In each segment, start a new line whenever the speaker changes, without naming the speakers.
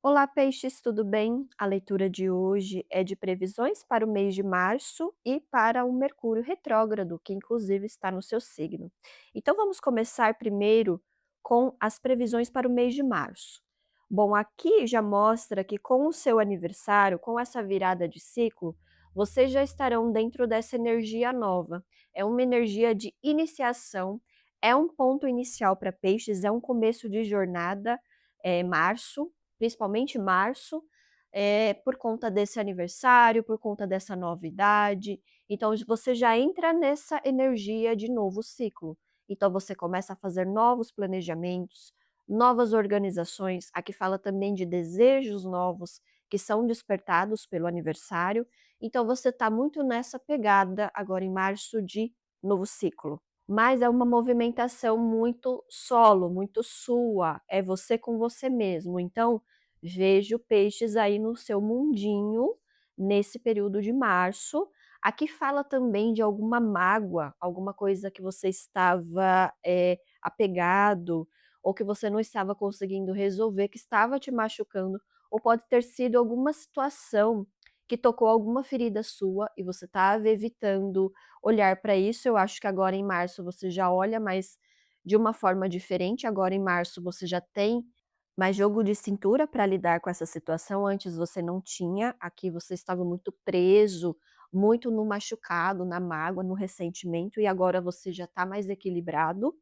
Olá, peixes, tudo bem? A leitura de hoje é de previsões para o mês de março e para o Mercúrio retrógrado, que inclusive está no seu signo. Então vamos começar primeiro com as previsões para o mês de março. Bom, aqui já mostra que com o seu aniversário, com essa virada de ciclo, vocês já estarão dentro dessa energia nova. É uma energia de iniciação, é um ponto inicial para peixes, é um começo de jornada, março, principalmente março, por conta desse aniversário, por conta dessa novidade. Então você já entra nessa energia de novo ciclo. Então você começa a fazer novos planejamentos, novas organizações. Aqui fala também de desejos novos que são despertados pelo aniversário. Então você está muito nessa pegada agora em março de novo ciclo. Mas é uma movimentação muito solo, muito sua, é você com você mesmo. Então, vejo peixes aí no seu mundinho, nesse período de março. Aqui fala também de alguma mágoa, alguma coisa que você estava, apegado, ou que você não estava conseguindo resolver, que estava te machucando, ou pode ter sido alguma situação que tocou alguma ferida sua e você estava evitando olhar para isso. Eu acho que agora em março você já olha mais de uma forma diferente, agora em março você já tem mais jogo de cintura para lidar com essa situação. Antes você não tinha, aqui você estava muito preso, muito no machucado, na mágoa, no ressentimento, e agora você já está mais equilibrado.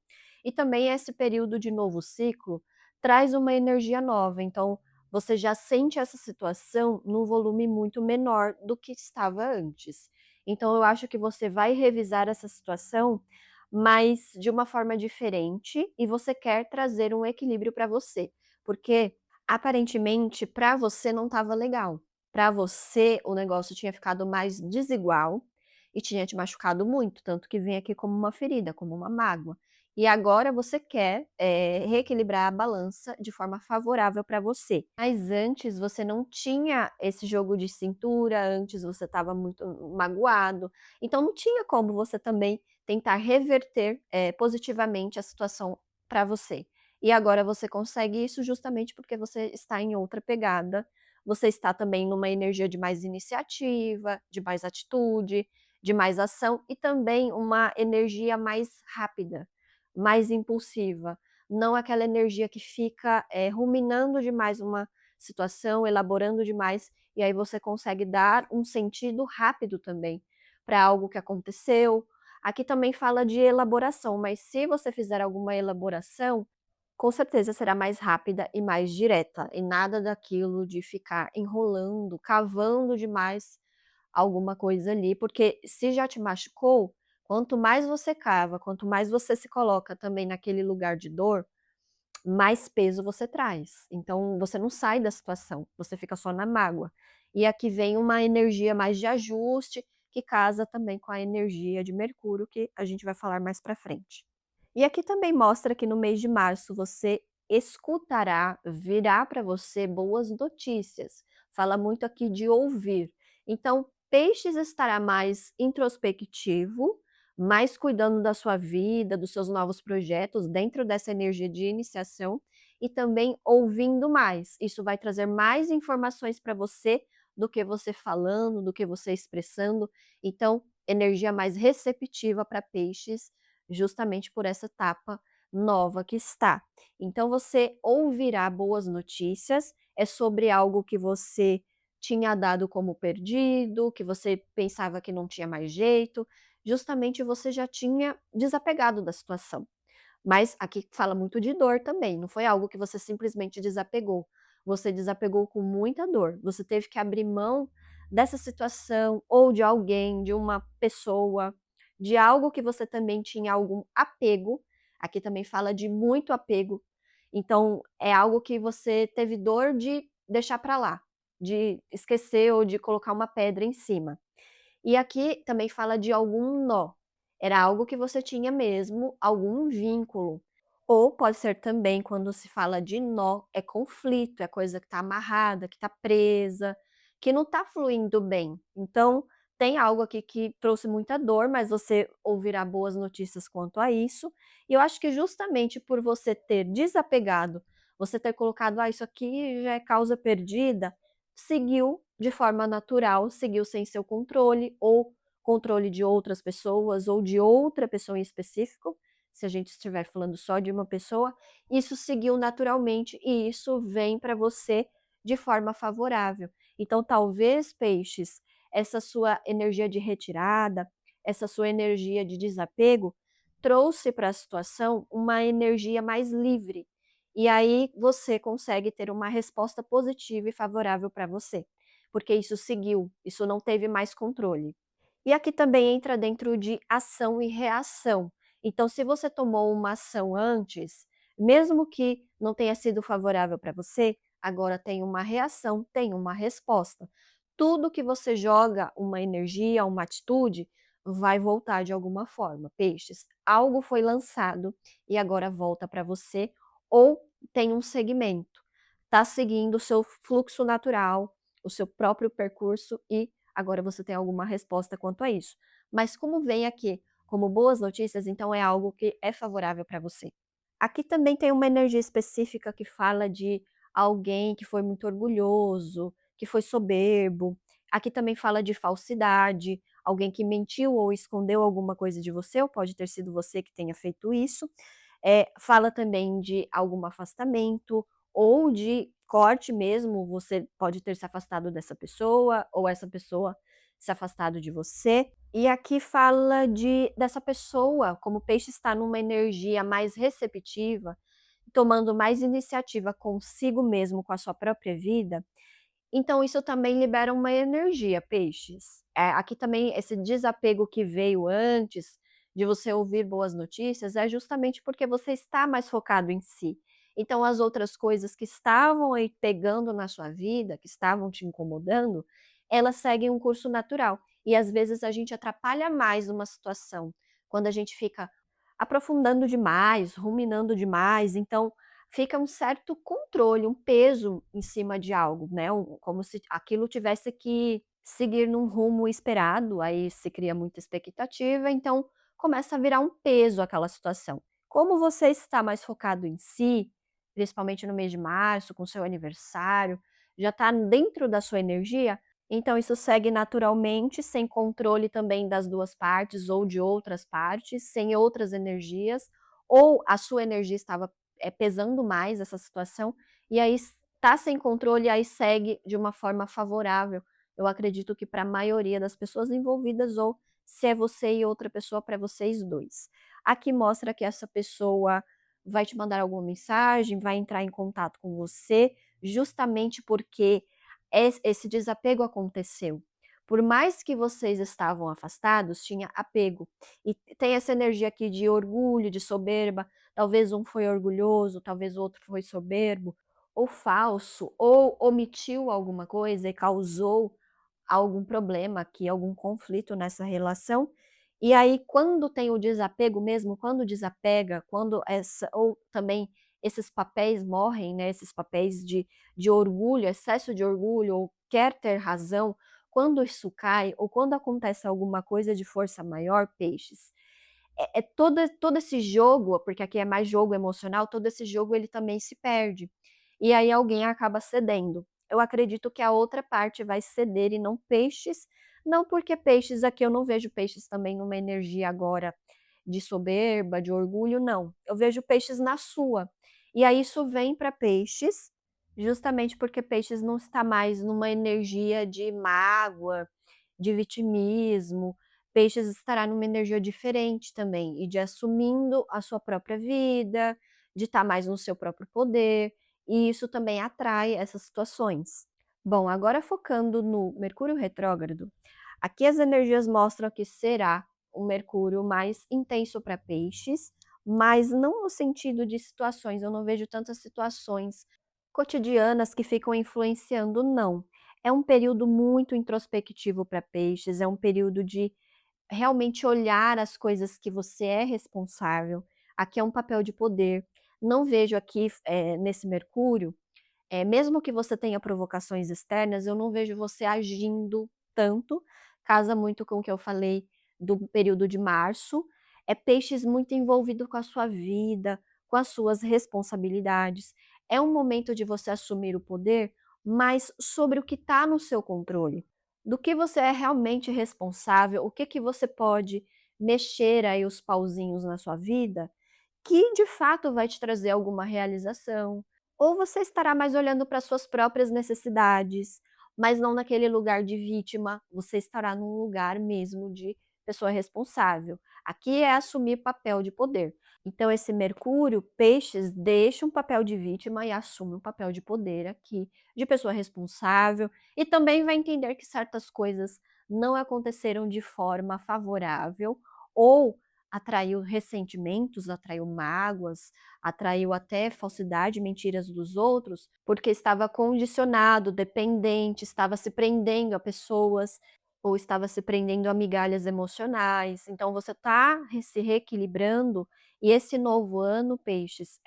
E também esse período de novo ciclo traz uma energia nova, então você já sente essa situação num volume muito menor do que estava antes. Então eu acho que você vai revisar essa situação, mas de uma forma diferente, e você quer trazer um equilíbrio para você. Porque aparentemente para você não estava legal. Para você o negócio tinha ficado mais desigual e tinha te machucado muito, tanto que vem aqui como uma ferida, como uma mágoa. E agora você quer, reequilibrar a balança de forma favorável para você. Mas antes você não tinha esse jogo de cintura, antes você estava muito magoado, então não tinha como você também tentar reverter, positivamente a situação para você. E agora você consegue isso justamente porque você está em outra pegada, você está também numa energia de mais iniciativa, de mais atitude, de mais ação e também uma energia mais rápida, mais impulsiva, não aquela energia que fica, ruminando demais uma situação, elaborando demais, e aí você consegue dar um sentido rápido também para algo que aconteceu. Aqui também fala de elaboração, mas se você fizer alguma elaboração, com certeza será mais rápida e mais direta, e nada daquilo de ficar enrolando, cavando demais alguma coisa ali, porque se já te machucou, quanto mais você cava, quanto mais você se coloca também naquele lugar de dor, mais peso você traz. Então você não sai da situação, você fica só na mágoa. E aqui vem uma energia mais de ajuste, que casa também com a energia de Mercúrio, que a gente vai falar mais para frente. E aqui também mostra que no mês de março você escutará, virá para você boas notícias. Fala muito aqui de ouvir. Então, Peixes estará mais introspectivo, mais cuidando da sua vida, dos seus novos projetos, dentro dessa energia de iniciação e também ouvindo mais. Isso vai trazer mais informações para você do que você falando, do que você expressando. Então, energia mais receptiva para peixes, justamente por essa etapa nova que está. Então, você ouvirá boas notícias, é sobre algo que você tinha dado como perdido, que você pensava que não tinha mais jeito, justamente você já tinha desapegado da situação. Mas aqui fala muito de dor também, não foi algo que você simplesmente desapegou. Você desapegou com muita dor. Você teve que abrir mão dessa situação ou de alguém, de uma pessoa, de algo que você também tinha algum apego. Aqui também fala de muito apego. Então, é algo que você teve dor de deixar para lá, de esquecer ou de colocar uma pedra em cima. E aqui também fala de algum nó. Era algo que você tinha mesmo, algum vínculo. Ou pode ser também, quando se fala de nó, é conflito, é coisa que está amarrada, que está presa, que não está fluindo bem. Então, tem algo aqui que trouxe muita dor, mas você ouvirá boas notícias quanto a isso. E eu acho que justamente por você ter desapegado você ter colocado: "Ah, isso aqui já é causa perdida", seguiu de forma natural, seguiu sem seu controle ou controle de outras pessoas ou de outra pessoa em específico, se a gente estiver falando só de uma pessoa, isso seguiu naturalmente e isso vem para você de forma favorável. Então, talvez, peixes, essa sua energia de retirada, essa sua energia de desapego, trouxe para a situação uma energia mais livre. E aí você consegue ter uma resposta positiva e favorável para você, porque isso seguiu, isso não teve mais controle. E aqui também entra dentro de ação e reação. Então, se você tomou uma ação antes, mesmo que não tenha sido favorável para você, agora tem uma reação, tem uma resposta. Tudo que você joga uma energia, uma atitude, vai voltar de alguma forma. Peixes, algo foi lançado e agora volta para você ou tem um segmento. Está seguindo o seu fluxo natural, o seu próprio percurso e agora você tem alguma resposta quanto a isso. Mas como vem aqui como boas notícias, então é algo que é favorável para você. Aqui também tem uma energia específica que fala de alguém que foi muito orgulhoso, que foi soberbo. Aqui também fala de falsidade, alguém que mentiu ou escondeu alguma coisa de você, ou pode ter sido você que tenha feito isso. Fala também de algum afastamento ou de corte mesmo, você pode ter se afastado dessa pessoa ou essa pessoa se afastado de você. E aqui fala dessa pessoa, como o peixe está numa energia mais receptiva, tomando mais iniciativa consigo mesmo, com a sua própria vida, então isso também libera uma energia, peixes. Aqui também esse desapego que veio antes de você ouvir boas notícias é justamente porque você está mais focado em si. Então as outras coisas que estavam aí pegando na sua vida, que estavam te incomodando, elas seguem um curso natural. E às vezes a gente atrapalha mais uma situação, quando a gente fica aprofundando demais, ruminando demais, então fica um certo controle, um peso em cima de algo, né, como se aquilo tivesse que seguir num rumo esperado, aí se cria muita expectativa, então começa a virar um peso aquela situação. Como você está mais focado em si, principalmente no mês de março, com seu aniversário, já está dentro da sua energia, então isso segue naturalmente, sem controle também das 2 partes ou de outras partes, sem outras energias, ou a sua energia estava pesando mais essa situação, e aí está sem controle, e aí segue de uma forma favorável. Eu acredito que para a maioria das pessoas envolvidas, ou se é você e outra pessoa, para vocês 2. Aqui mostra que essa pessoa vai te mandar alguma mensagem, vai entrar em contato com você, justamente porque esse desapego aconteceu. Por mais que vocês estavam afastados, tinha apego. E tem essa energia aqui de orgulho, de soberba, talvez um foi orgulhoso, talvez o outro foi soberbo, ou falso, ou omitiu alguma coisa e causou algum problema aqui, algum conflito nessa relação. E aí, quando tem o desapego mesmo, quando desapega, quando essa ou também esses papéis morrem, né, esses papéis de orgulho, excesso de orgulho ou quer ter razão, quando isso cai ou quando acontece alguma coisa de força maior, peixes, todo esse jogo, porque aqui é mais jogo emocional, todo esse jogo ele também se perde. E aí alguém acaba cedendo. Eu acredito que a outra parte vai ceder e não peixes, não porque peixes aqui eu não vejo peixes também numa energia agora de soberba, de orgulho, não. Eu vejo peixes na sua. E aí isso vem para peixes, justamente porque peixes não está mais numa energia de mágoa, de vitimismo. Peixes estará numa energia diferente também e de assumindo a sua própria vida, de estar mais no seu próprio poder, e isso também atrai essas situações. Bom, agora focando no Mercúrio retrógrado, aqui as energias mostram que será um Mercúrio mais intenso para peixes, mas não no sentido de situações, eu não vejo tantas situações cotidianas que ficam influenciando, não. É um período muito introspectivo para peixes, é um período de realmente olhar as coisas que você é responsável. Aqui é um papel de poder. Não vejo aqui, nesse Mercúrio, mesmo que você tenha provocações externas, eu não vejo você agindo tanto, casa muito com o que eu falei do período de março. É peixes muito envolvido com a sua vida, com as suas responsabilidades. É um momento de você assumir o poder, mas sobre o que está no seu controle, do que você é realmente responsável, o que que você pode mexer aí os pauzinhos na sua vida, que de fato vai te trazer alguma realização, ou você estará mais olhando para suas próprias necessidades, mas não naquele lugar de vítima, você estará num lugar mesmo de pessoa responsável. Aqui é assumir papel de poder. Então esse Mercúrio, Peixes, deixa um papel de vítima e assume um papel de poder aqui, de pessoa responsável, e também vai entender que certas coisas não aconteceram de forma favorável ou atraiu ressentimentos, atraiu mágoas, atraiu até falsidade, mentiras dos outros, porque estava condicionado, dependente, estava se prendendo a pessoas ou estava se prendendo a migalhas emocionais. Então você está se reequilibrando e esse novo ano, Peixes,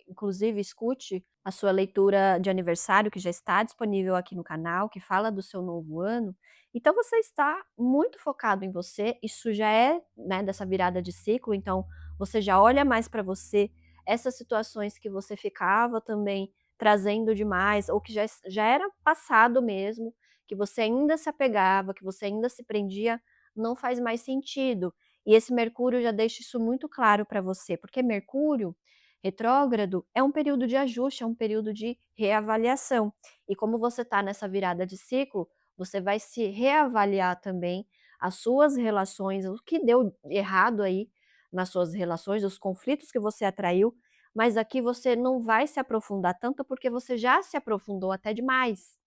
inclusive escute a sua leitura de aniversário que já está disponível aqui no canal, que fala do seu novo ano. Então você está muito focado em você, isso já é, né, dessa virada de ciclo, então você já olha mais para você, essas situações que você ficava também trazendo demais, ou que já era passado mesmo, que você ainda se apegava, que você ainda se prendia, não faz mais sentido. E esse Mercúrio já deixa isso muito claro para você, porque Mercúrio retrógrado é um período de ajuste, é um período de reavaliação. E como você está nessa virada de ciclo, você vai se reavaliar também as suas relações, o que deu errado aí nas suas relações, os conflitos que você atraiu, mas aqui você não vai se aprofundar tanto porque você já se aprofundou até demais.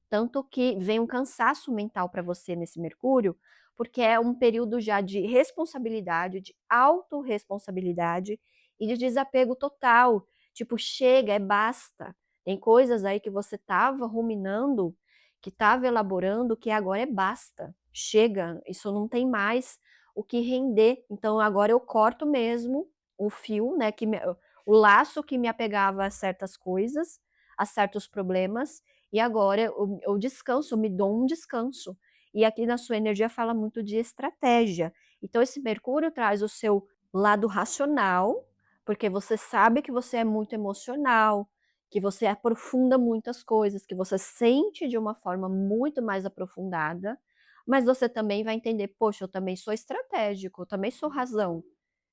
Tanto que vem um cansaço mental para você nesse Mercúrio, porque é um período já de responsabilidade, de autorresponsabilidade e de desapego total. Tipo, chega, é basta. Tem coisas aí que você estava ruminando, que estava elaborando, que agora é basta. Chega, isso não tem mais o que render. Então agora eu corto mesmo o fio, né, o laço que me apegava a certas coisas, a certos problemas, e agora eu descanso, eu me dou um descanso. E aqui na sua energia fala muito de estratégia. Então esse Mercúrio traz o seu lado racional, porque você sabe que você é muito emocional, que você aprofunda muitas coisas, que você sente de uma forma muito mais aprofundada, mas você também vai entender, poxa, eu também sou estratégico, eu também sou razão,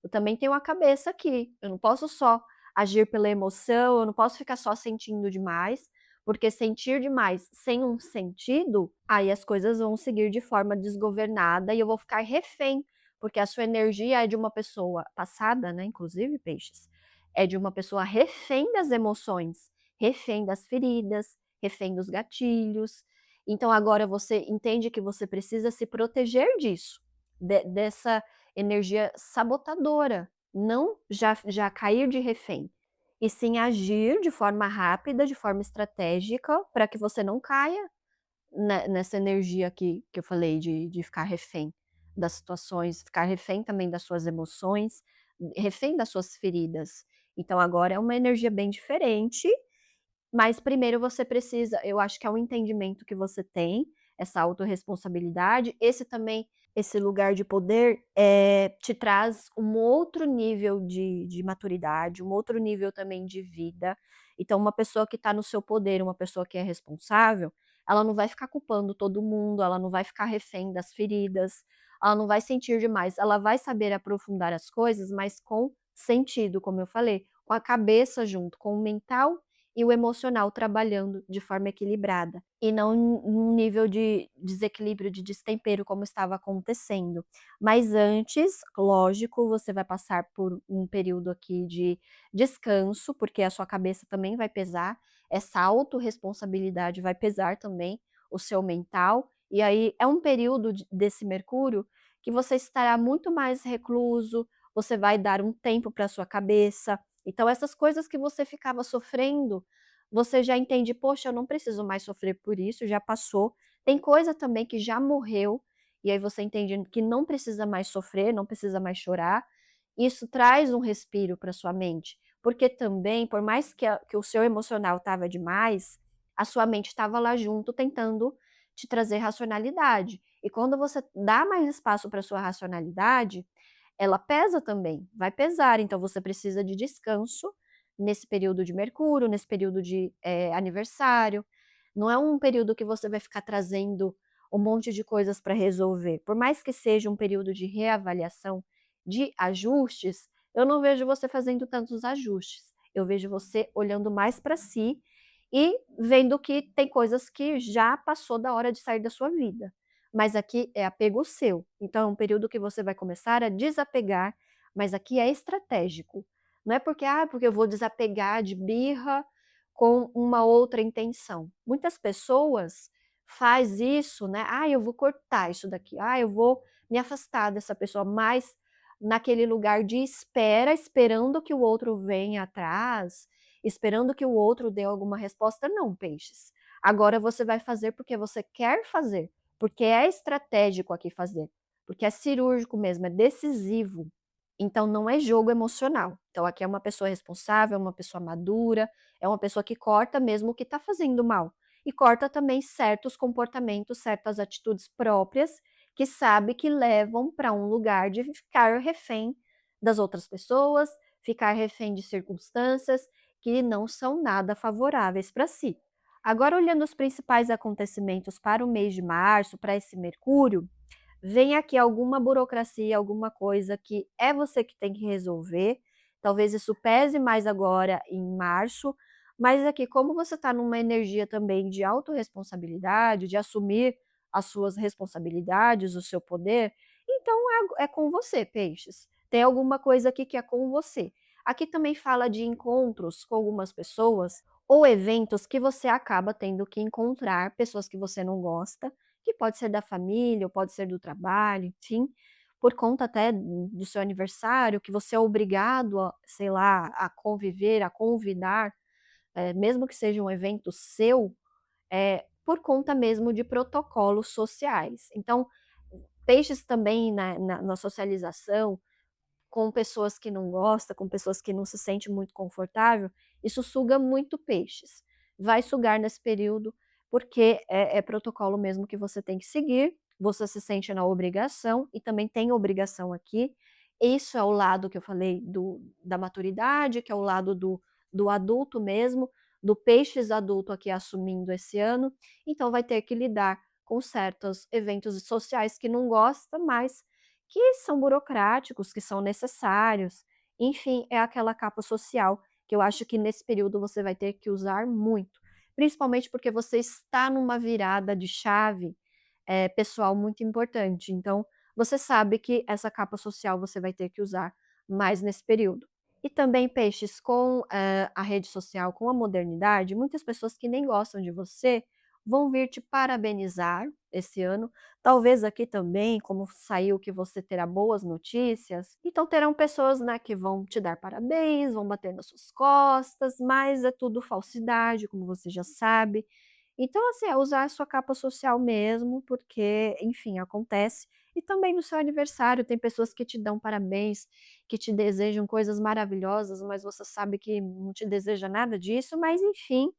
eu também tenho a cabeça aqui, eu não posso só agir pela emoção, eu não posso ficar só sentindo demais, porque sentir demais sem um sentido, aí as coisas vão seguir de forma desgovernada e eu vou ficar refém, porque a sua energia é de uma pessoa passada, né, inclusive peixes, é de uma pessoa refém das emoções, refém das feridas, refém dos gatilhos. Então agora você entende que você precisa se proteger disso, dessa energia sabotadora, não já cair de refém, e sim agir de forma rápida, de forma estratégica, para que você não caia nessa energia que eu falei de ficar refém das situações, ficar refém também das suas emoções, refém das suas feridas. Então agora é uma energia bem diferente, mas primeiro você precisa, eu acho que é um entendimento que você tem, essa autorresponsabilidade, esse lugar de poder, te traz um outro nível de maturidade, um outro nível também de vida. Então uma pessoa que está no seu poder, uma pessoa que é responsável, ela não vai ficar culpando todo mundo, ela não vai ficar refém das feridas, ela não vai sentir demais, ela vai saber aprofundar as coisas, mas com sentido, como eu falei, com a cabeça junto, com o mental e o emocional trabalhando de forma equilibrada, e não num nível de desequilíbrio, de destempero como estava acontecendo. Mas antes, lógico, você vai passar por um período aqui de descanso, porque a sua cabeça também vai pesar, essa autorresponsabilidade vai pesar também o seu mental, e aí é um período desse Mercúrio que você estará muito mais recluso, você vai dar um tempo para a sua cabeça, então essas coisas que você ficava sofrendo, você já entende: "Poxa, eu não preciso mais sofrer por isso, já passou". Tem coisa também que já morreu, e aí você entende que não precisa mais sofrer, não precisa mais chorar. Isso traz um respiro para sua mente, porque também, por mais que o seu emocional estava demais, a sua mente estava lá junto tentando te trazer racionalidade. E quando você dá mais espaço para sua racionalidade, ela pesa também, vai pesar, então você precisa de descanso, nesse período de Mercúrio, nesse período de, aniversário. Não é um período que você vai ficar trazendo um monte de coisas para resolver. Por mais que seja um período de reavaliação, de ajustes, eu não vejo você fazendo tantos ajustes. Eu vejo você olhando mais para si e vendo que tem coisas que já passou da hora de sair da sua vida. Mas aqui é apego seu. Então é um período que você vai começar a desapegar, mas aqui é estratégico. Não é porque, porque eu vou desapegar de birra com uma outra intenção. Muitas pessoas faz isso, né? Eu vou cortar isso daqui. Eu vou me afastar dessa pessoa, mas naquele lugar de espera, esperando que o outro venha atrás, esperando que o outro dê alguma resposta. Não, peixes. Agora você vai fazer porque você quer fazer, porque é estratégico aqui fazer, porque é cirúrgico mesmo, é decisivo. Então não é jogo emocional. Então aqui é uma pessoa responsável, é uma pessoa madura, é uma pessoa que corta mesmo o que está fazendo mal. E corta também certos comportamentos, certas atitudes próprias, que sabe que levam para um lugar de ficar refém das outras pessoas, ficar refém de circunstâncias que não são nada favoráveis para si. Agora, olhando os principais acontecimentos para o mês de março, para esse Mercúrio, vem aqui alguma burocracia, alguma coisa que é você que tem que resolver. Talvez isso pese mais agora em março, mas aqui, como você está numa energia também de autorresponsabilidade, de assumir as suas responsabilidades, o seu poder, então é com você, peixes. Tem alguma coisa aqui que é com você. Aqui também fala de encontros com algumas pessoas ou eventos que você acaba tendo que encontrar pessoas que você não gosta, que pode ser da família ou pode ser do trabalho, enfim, por conta até do seu aniversário, que você é obrigado a, sei lá, a conviver, a convidar, mesmo que seja um evento seu, por conta mesmo de protocolos sociais. Então, peixes também na socialização, com pessoas que não gosta, com pessoas que não se sente muito confortável, isso suga muito peixes. Vai sugar nesse período, porque é protocolo mesmo que você tem que seguir, você se sente na obrigação e também tem obrigação aqui. Isso é o lado que eu falei da maturidade, que é o lado do adulto mesmo, do peixes adulto aqui assumindo esse ano, então vai ter que lidar com certos eventos sociais que não gosta, mas que são burocráticos, que são necessários. Enfim, é aquela capa social que eu acho que nesse período você vai ter que usar muito, principalmente porque você está numa virada de chave, pessoal muito importante. Então, você sabe que essa capa social você vai ter que usar mais nesse período. E também, peixes, com a rede social, com a modernidade, muitas pessoas que nem gostam de você vão vir te parabenizar esse ano. Talvez aqui também, como saiu que você terá boas notícias, então terão pessoas, né, que vão te dar parabéns, vão bater nas suas costas, mas é tudo falsidade, como você já sabe. Então, assim, é usar a sua capa social mesmo, porque, enfim, acontece. E também no seu aniversário, tem pessoas que te dão parabéns, que te desejam coisas maravilhosas, mas você sabe que não te deseja nada disso, mas enfim,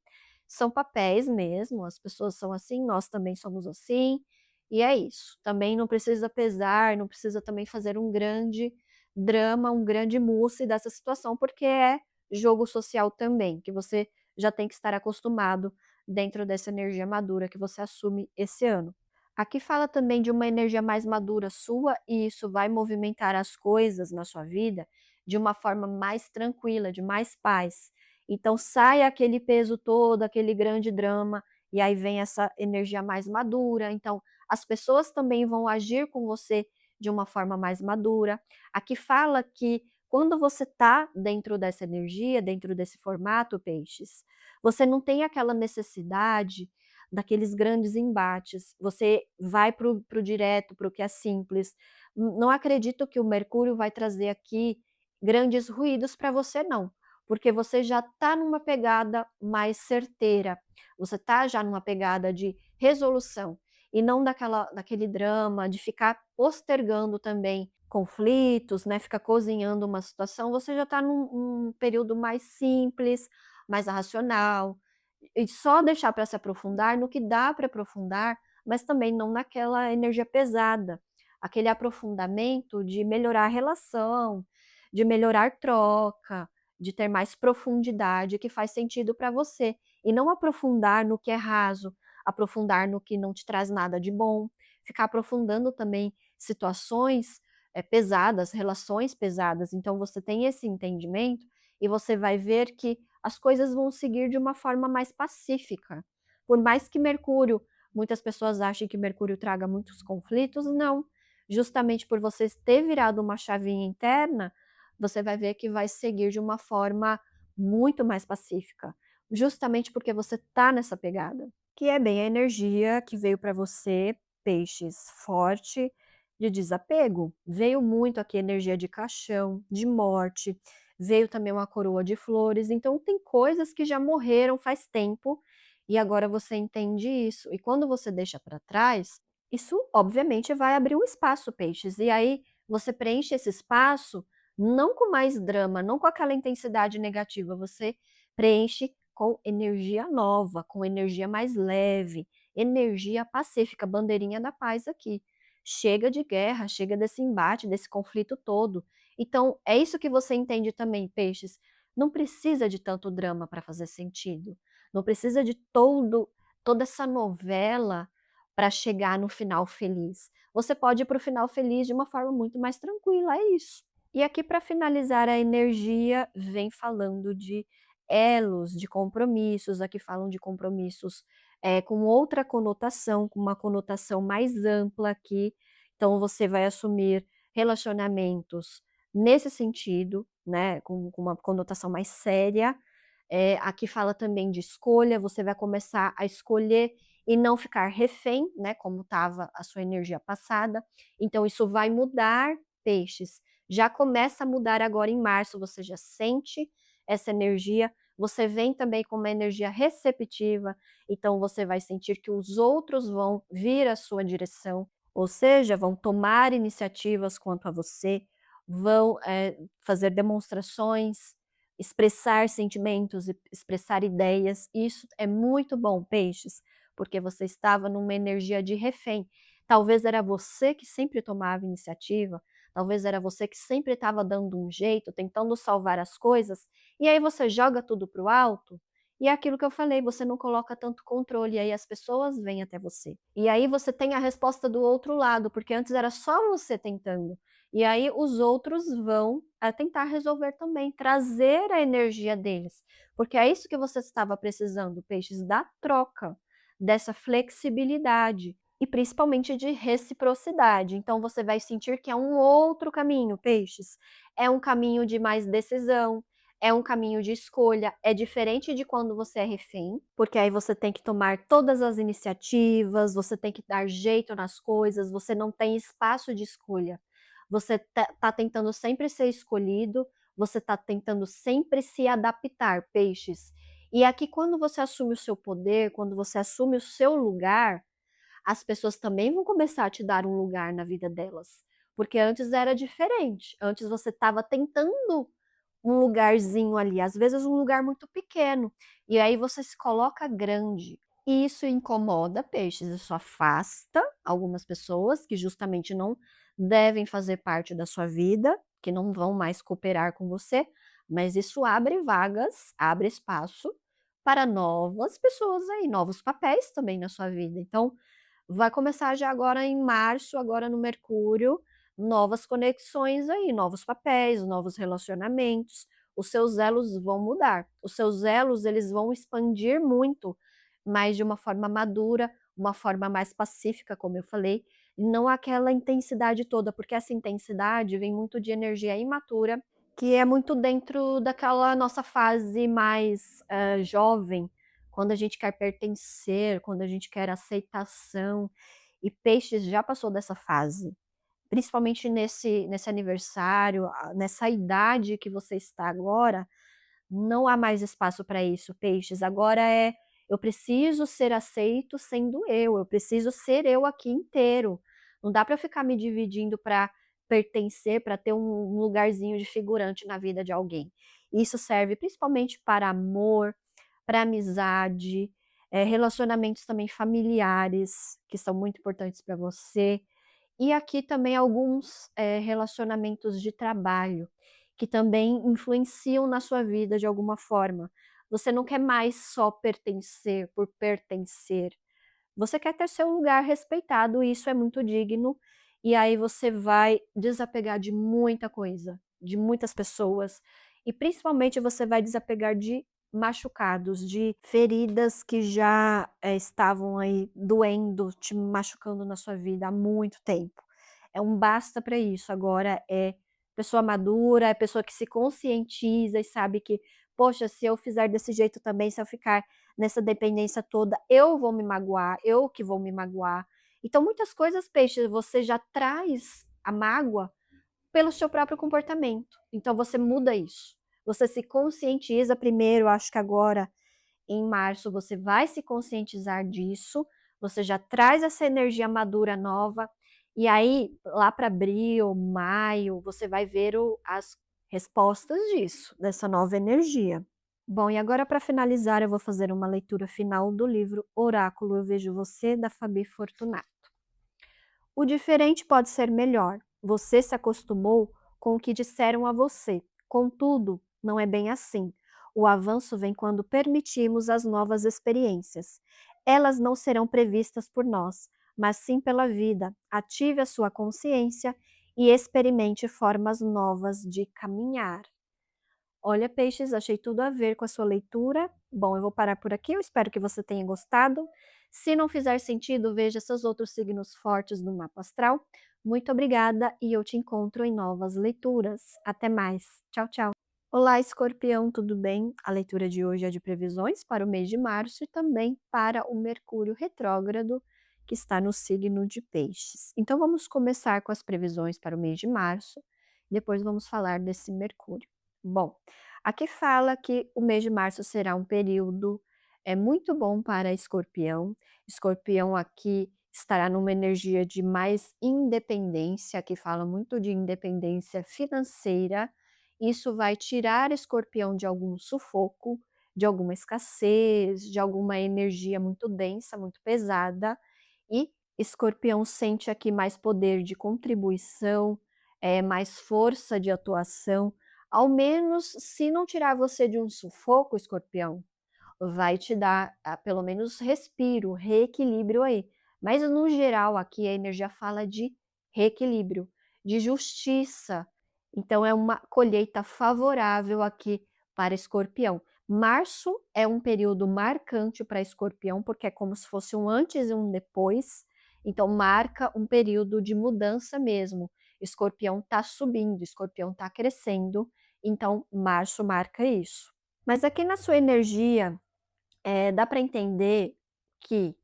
são papéis mesmo, as pessoas são assim, nós também somos assim, e é isso. Também não precisa pesar, não precisa também fazer um grande drama, um grande mousse dessa situação, porque é jogo social também, que você já tem que estar acostumado dentro dessa energia madura que você assume esse ano. Aqui fala também de uma energia mais madura sua, e isso vai movimentar as coisas na sua vida de uma forma mais tranquila, de mais paz. Então sai aquele peso todo, aquele grande drama, e aí vem essa energia mais madura. Então as pessoas também vão agir com você de uma forma mais madura. Aqui fala que quando você está dentro dessa energia, dentro desse formato, peixes, você não tem aquela necessidade daqueles grandes embates. Você vai para o direto, para o que é simples. Não acredito que o Mercúrio vai trazer aqui grandes ruídos para você, não, porque você já está numa pegada mais certeira, você está já numa pegada de resolução e não daquele drama de ficar postergando também conflitos, né, ficar cozinhando uma situação. Você já está num período mais simples, mais racional, e só deixar para se aprofundar no que dá para aprofundar, mas também não naquela energia pesada, aquele aprofundamento de melhorar a relação, de melhorar troca, de ter mais profundidade que faz sentido para você, e não aprofundar no que é raso, aprofundar no que não te traz nada de bom, ficar aprofundando também situações, pesadas, relações pesadas. Então você tem esse entendimento e você vai ver que as coisas vão seguir de uma forma mais pacífica. Por mais que Mercúrio, muitas pessoas achem que Mercúrio traga muitos conflitos, não. Justamente por você ter virado uma chavinha interna, você vai ver que vai seguir de uma forma muito mais pacífica, justamente porque você tá nessa pegada, que é bem a energia que veio para você, peixes, forte, de desapego. Veio muito aqui energia de caixão, de morte, veio também uma coroa de flores, então tem coisas que já morreram faz tempo e agora você entende isso. E quando você deixa para trás, isso obviamente vai abrir um espaço, peixes, e aí você preenche esse espaço não com mais drama, não com aquela intensidade negativa, você preenche com energia nova, com energia mais leve, energia pacífica, bandeirinha da paz aqui. Chega de guerra, chega desse embate, desse conflito todo. Então, é isso que você entende também, peixes. Não precisa de tanto drama para fazer sentido. Não precisa de toda essa novela para chegar no final feliz. Você pode ir para o final feliz de uma forma muito mais tranquila, é isso. E aqui para finalizar a energia, vem falando de elos, de compromissos, aqui falam de compromissos, com outra conotação, com uma conotação mais ampla aqui, então você vai assumir relacionamentos nesse sentido, né, com uma conotação mais séria, aqui fala também de escolha, você vai começar a escolher e não ficar refém, né, como estava a sua energia passada, então isso vai mudar, peixes, já começa a mudar agora em março, você já sente essa energia, você vem também com uma energia receptiva, então você vai sentir que os outros vão vir à sua direção, ou seja, vão tomar iniciativas quanto a você, vão, fazer demonstrações, expressar sentimentos, expressar ideias. Isso é muito bom, peixes, porque você estava numa energia de refém. Talvez era você que sempre tomava iniciativa, talvez era você que sempre estava dando um jeito, tentando salvar as coisas, e aí você joga tudo para o alto, e é aquilo que eu falei, você não coloca tanto controle, e aí as pessoas vêm até você. E aí você tem a resposta do outro lado, porque antes era só você tentando. E aí os outros vão tentar resolver também, trazer a energia deles. Porque é isso que você estava precisando, peixes, da troca, dessa flexibilidade e principalmente de reciprocidade. Então você vai sentir que é um outro caminho, peixes. É um caminho de mais decisão, é um caminho de escolha, é diferente de quando você é refém, porque aí você tem que tomar todas as iniciativas, você tem que dar jeito nas coisas, você não tem espaço de escolha. Você tá tentando sempre ser escolhido, você tá tentando sempre se adaptar, peixes. E aqui quando você assume o seu poder, quando você assume o seu lugar, as pessoas também vão começar a te dar um lugar na vida delas. Porque antes era diferente. Antes você estava tentando um lugarzinho ali, às vezes um lugar muito pequeno, e aí você se coloca grande. E isso incomoda peixes, isso afasta algumas pessoas que justamente não devem fazer parte da sua vida, que não vão mais cooperar com você, mas isso abre vagas, abre espaço para novas pessoas aí, novos papéis também na sua vida. Então, vai começar já agora em março, agora no Mercúrio, novas conexões aí, novos papéis, novos relacionamentos. Os seus elos vão mudar. Os seus elos, eles vão expandir muito, mas de uma forma madura, uma forma mais pacífica, como eu falei, e não aquela intensidade toda, porque essa intensidade vem muito de energia imatura, que é muito dentro daquela nossa fase mais jovem, quando a gente quer pertencer, quando a gente quer aceitação, e peixes já passou dessa fase, principalmente nesse aniversário, nessa idade que você está agora, não há mais espaço para isso, peixes. Agora eu preciso ser aceito sendo eu preciso ser eu aqui inteiro. Não dá para ficar me dividindo para pertencer, para ter um lugarzinho de figurante na vida de alguém. Isso serve principalmente para amor, para amizade, relacionamentos também familiares, que são muito importantes para você. E aqui também alguns relacionamentos de trabalho. que também influenciam na sua vida de alguma forma. Você não quer mais só pertencer por pertencer. Você quer ter seu lugar respeitado e isso é muito digno, e aí você vai desapegar de muita coisa, de muitas pessoas, e principalmente você vai desapegar de machucados, de feridas que já, estavam aí doendo, te machucando na sua vida há muito tempo. É um basta para isso, agora é pessoa madura, é pessoa que se conscientiza e sabe que: "Poxa, se eu fizer desse jeito também, se eu ficar nessa dependência toda, eu vou me magoar, eu que vou me magoar". Então muitas coisas, peixe, você já traz a mágoa pelo seu próprio comportamento, então você muda isso. Você se conscientiza primeiro, acho que agora em março você vai se conscientizar disso, você já traz essa energia madura nova, e aí lá para abril, maio, você vai ver as respostas disso, dessa nova energia. Bom, e agora para finalizar eu vou fazer uma leitura final do livro Oráculo Eu Vejo Você, da Fabi Fortunato. O diferente pode ser melhor. Você se acostumou com o que disseram a você. Contudo, não é bem assim. O avanço vem quando permitimos as novas experiências. Elas não serão previstas por nós, mas sim pela vida. Ative a sua consciência e experimente formas novas de caminhar. Olha, peixes, achei tudo a ver com a sua leitura. Bom, eu vou parar por aqui, eu espero que você tenha gostado. Se não fizer sentido, veja seus outros signos fortes no mapa astral. Muito obrigada e eu te encontro em novas leituras. Até mais. Tchau, tchau. Olá, Escorpião, tudo bem? A leitura de hoje é de previsões para o mês de março e também para o Mercúrio retrógrado, que está no signo de Peixes. Então, vamos começar com as previsões para o mês de março, depois vamos falar desse Mercúrio. Bom, aqui fala que o mês de março será um período muito bom para Escorpião. Escorpião aqui estará numa energia de mais independência, que fala muito de independência financeira. Isso vai tirar Escorpião de algum sufoco, de alguma escassez, de alguma energia muito densa, muito pesada, e Escorpião sente aqui mais poder de contribuição, mais força de atuação, ao menos se não tirar você de um sufoco, Escorpião, vai te dar, pelo menos respiro, reequilíbrio aí. Mas no geral aqui a energia fala de reequilíbrio, de justiça. Então é uma colheita favorável aqui para Escorpião. Março é um período marcante para Escorpião, porque é como se fosse um antes e um depois. Então marca um período de mudança mesmo. Escorpião está subindo, Escorpião está crescendo. Então março marca isso. Mas aqui na sua energia dá para entender que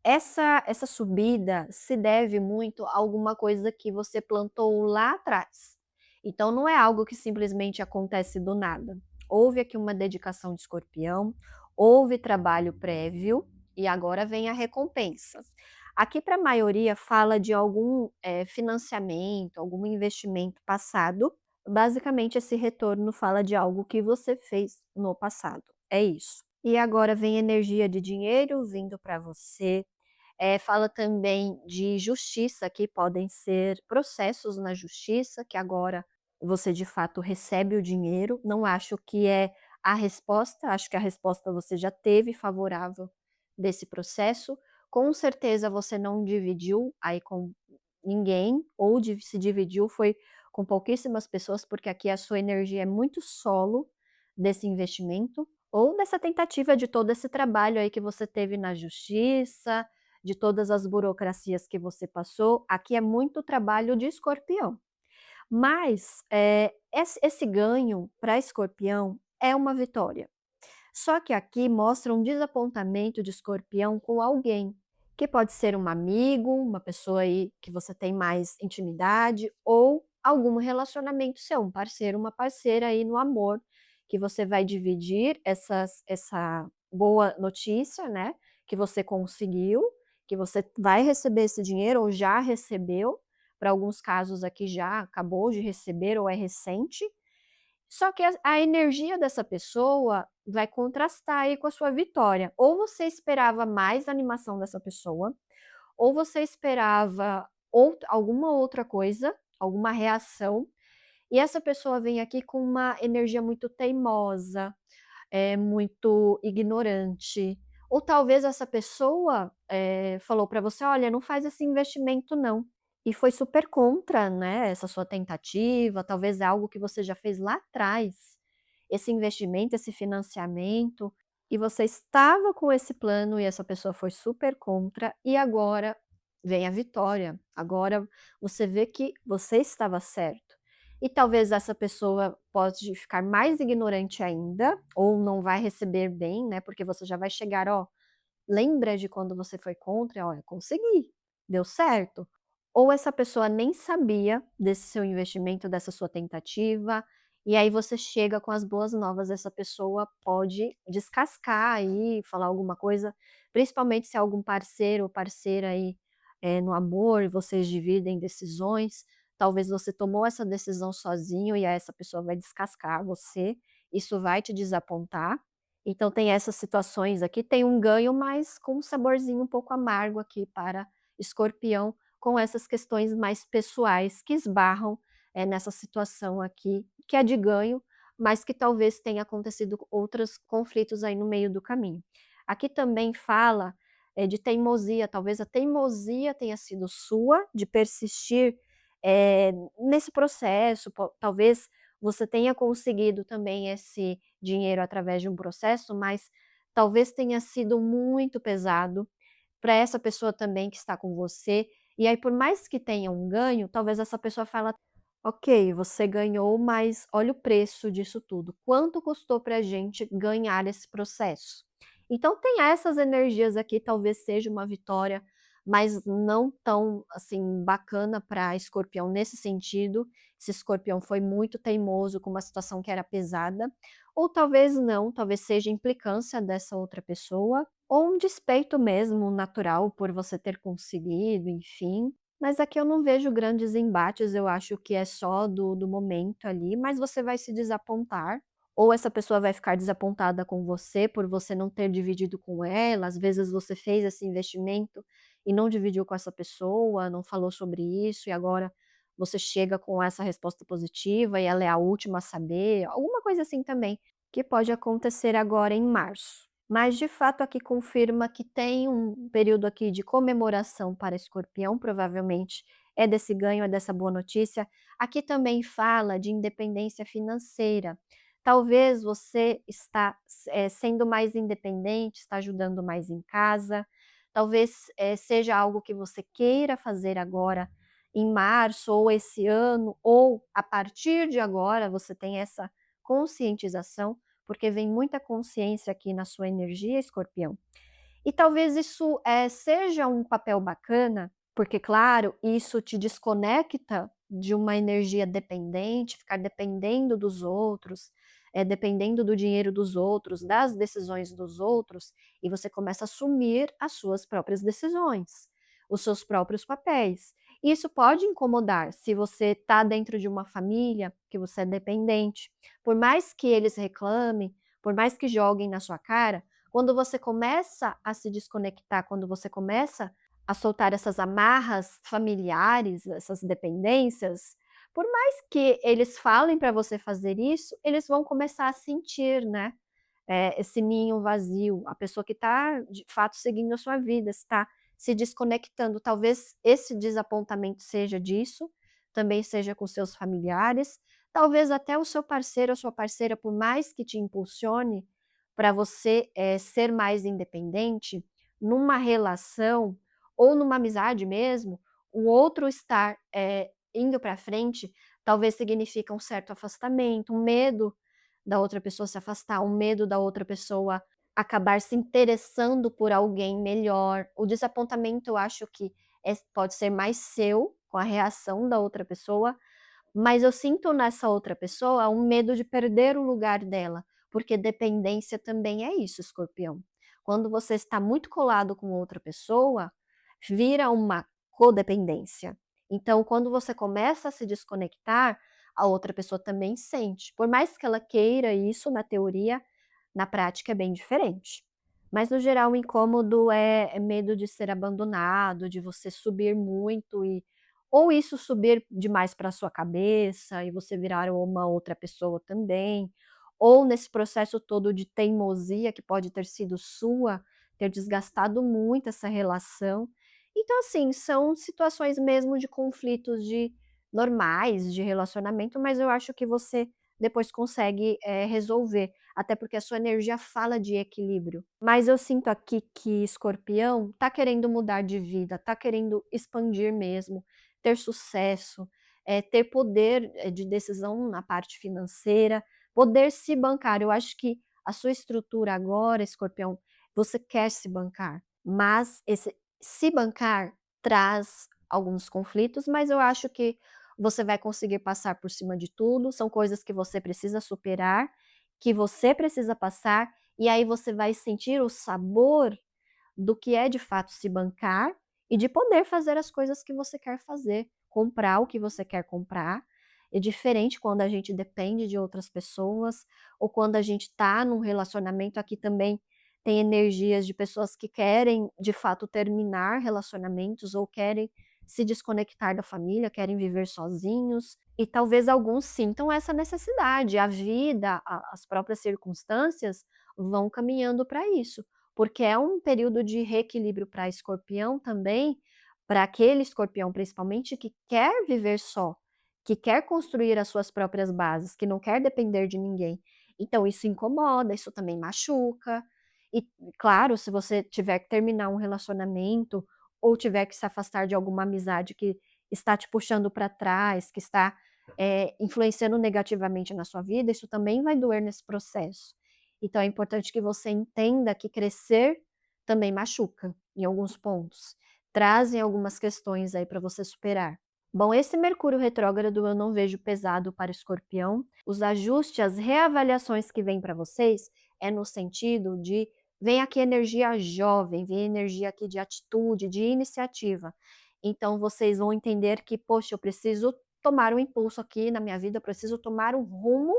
essa subida se deve muito a alguma coisa que você plantou lá atrás. Então não é algo que simplesmente acontece do nada. Houve aqui uma dedicação de Escorpião, houve trabalho prévio e agora vem a recompensa. Aqui para a maioria fala de algum financiamento, algum investimento passado. Basicamente esse retorno fala de algo que você fez no passado. É isso. E agora vem energia de dinheiro vindo para você. Fala também de justiça, que podem ser processos na justiça, que agora você de fato recebe o dinheiro. Não acho que é a resposta, acho que a resposta você já teve favorável desse processo. Com certeza você não dividiu aí com ninguém, ou se dividiu foi com pouquíssimas pessoas, porque aqui a sua energia é muito solo desse investimento, ou dessa tentativa de todo esse trabalho aí que você teve na justiça, de todas as burocracias que você passou. Aqui é muito trabalho de Escorpião. Mas esse ganho para Escorpião é uma vitória. Só que aqui mostra um desapontamento de Escorpião com alguém, que pode ser um amigo, uma pessoa aí que você tem mais intimidade, ou algum relacionamento seu, um parceiro, uma parceira aí no amor, que você vai dividir essa boa notícia, né, que você conseguiu, que você vai receber esse dinheiro ou já recebeu, para alguns casos aqui já acabou de receber ou é recente, só que a energia dessa pessoa vai contrastar aí com a sua vitória. Ou você esperava mais animação dessa pessoa, ou você esperava alguma outra coisa, alguma reação, e essa pessoa vem aqui com uma energia muito teimosa, muito ignorante, ou talvez essa pessoa, falou para você: "Olha, não faz esse investimento não", e foi super contra, né, essa sua tentativa, talvez é algo que você já fez lá atrás, esse investimento, esse financiamento, e você estava com esse plano e essa pessoa foi super contra, e agora vem a vitória, agora você vê que você estava certo. E talvez essa pessoa pode ficar mais ignorante ainda, ou não vai receber bem, né, porque você já vai chegar: "Ó, lembra de quando você foi contra? Olha, consegui, deu certo". Ou essa pessoa nem sabia desse seu investimento, dessa sua tentativa, e aí você chega com as boas novas, essa pessoa pode descascar aí, falar alguma coisa, principalmente se é algum parceiro ou parceira aí, no amor, e vocês dividem decisões, talvez você tomou essa decisão sozinho e aí essa pessoa vai descascar você, isso vai te desapontar. Então tem essas situações aqui, tem um ganho, mas com um saborzinho um pouco amargo aqui para Escorpião, com essas questões mais pessoais que esbarram, nessa situação aqui, que é de ganho, mas que talvez tenha acontecido outros conflitos aí no meio do caminho. Aqui também fala, de teimosia, talvez a teimosia tenha sido sua, de persistir, nesse processo, talvez você tenha conseguido também esse dinheiro através de um processo, mas talvez tenha sido muito pesado para essa pessoa também que está com você, e aí por mais que tenha um ganho, talvez essa pessoa fala: "Ok, você ganhou, mas olha o preço disso tudo, quanto custou para a gente ganhar esse processo?". Então tem essas energias aqui, talvez seja uma vitória, mas não tão, assim, bacana para Escorpião nesse sentido, se Escorpião foi muito teimoso com uma situação que era pesada, ou talvez não, talvez seja implicância dessa outra pessoa, ou um despeito mesmo natural por você ter conseguido, enfim. Mas aqui eu não vejo grandes embates, eu acho que é só do momento ali, mas você vai se desapontar, ou essa pessoa vai ficar desapontada com você por você não ter dividido com ela, às vezes você fez esse investimento e não dividiu com essa pessoa, não falou sobre isso e agora você chega com essa resposta positiva e ela é a última a saber, alguma coisa assim também, que pode acontecer agora em março. Mas de fato aqui confirma que tem um período aqui de comemoração para Escorpião, provavelmente é desse ganho, é dessa boa notícia. Aqui também fala de independência financeira. Talvez você está, sendo mais independente, está ajudando mais em casa, talvez, seja algo que você queira fazer agora em março ou esse ano, ou a partir de agora você tem essa conscientização, porque vem muita consciência aqui na sua energia, Escorpião. E talvez isso, seja um papel bacana, porque claro, isso te desconecta de uma energia dependente, ficar dependendo dos outros, dependendo do dinheiro dos outros, das decisões dos outros, e você começa a assumir as suas próprias decisões, os seus próprios papéis. E isso pode incomodar se você está dentro de uma família que você é dependente. Por mais que eles reclamem, por mais que joguem na sua cara, quando você começa a se desconectar, quando você começa a soltar essas amarras familiares, essas dependências, por mais que eles falem para você fazer isso, eles vão começar a sentir, né, esse ninho vazio, a pessoa que está de fato seguindo a sua vida, está se desconectando, talvez esse desapontamento seja disso, também seja com seus familiares, talvez até o seu parceiro ou sua parceira, por mais que te impulsione para você, ser mais independente, numa relação ou numa amizade mesmo, o outro estar, indo para frente, talvez significa um certo afastamento, um medo da outra pessoa se afastar, um medo da outra pessoa acabar se interessando por alguém melhor. O desapontamento eu acho que pode ser mais seu, com a reação da outra pessoa, mas eu sinto nessa outra pessoa um medo de perder o lugar dela, porque dependência também é isso, Escorpião. Quando você está muito colado com outra pessoa, vira uma codependência. Então, quando você começa a se desconectar, a outra pessoa também sente. Por mais que ela queira isso na teoria, na prática é bem diferente. Mas no geral o incômodo é medo de ser abandonado, de você subir muito e ou isso subir demais para sua cabeça e você virar uma outra pessoa também, ou nesse processo todo de teimosia que pode ter sido sua, ter desgastado muito essa relação. Então, assim, são situações mesmo de conflitos de normais de relacionamento, mas eu acho que você depois consegue, resolver, até porque a sua energia fala de equilíbrio. Mas eu sinto aqui que Escorpião tá querendo mudar de vida, tá querendo expandir mesmo, ter sucesso, ter poder, de decisão na parte financeira, poder se bancar. Eu acho que a sua estrutura agora, Escorpião, você quer se bancar, mas esse se bancar traz alguns conflitos, mas eu acho que você vai conseguir passar por cima de tudo, são coisas que você precisa superar, que você precisa passar, e aí você vai sentir o sabor do que é de fato se bancar e de poder fazer as coisas que você quer fazer, comprar o que você quer comprar. É diferente quando a gente depende de outras pessoas ou quando a gente está num relacionamento. Aqui também tem energias de pessoas que querem de fato terminar relacionamentos ou querem se desconectar da família, querem viver sozinhos e talvez alguns sintam essa necessidade. A vida, as próprias circunstâncias vão caminhando para isso. Porque é um período de reequilíbrio para Escorpião também, para aquele Escorpião principalmente que quer viver só, que quer construir as suas próprias bases, que não quer depender de ninguém. Então isso incomoda, isso também machuca. E claro, se você tiver que terminar um relacionamento ou tiver que se afastar de alguma amizade que está te puxando para trás, que está, influenciando negativamente na sua vida, isso também vai doer nesse processo. Então é importante que você entenda que crescer também machuca, em alguns pontos. Trazem algumas questões aí para você superar. Bom, esse Mercúrio retrógrado eu não vejo pesado para Escorpião. Os ajustes, as reavaliações que vêm para vocês é no sentido de vem aqui energia jovem, vem energia aqui de atitude, de iniciativa. Então vocês vão entender que, poxa, eu preciso tomar um impulso aqui na minha vida, eu preciso tomar um rumo,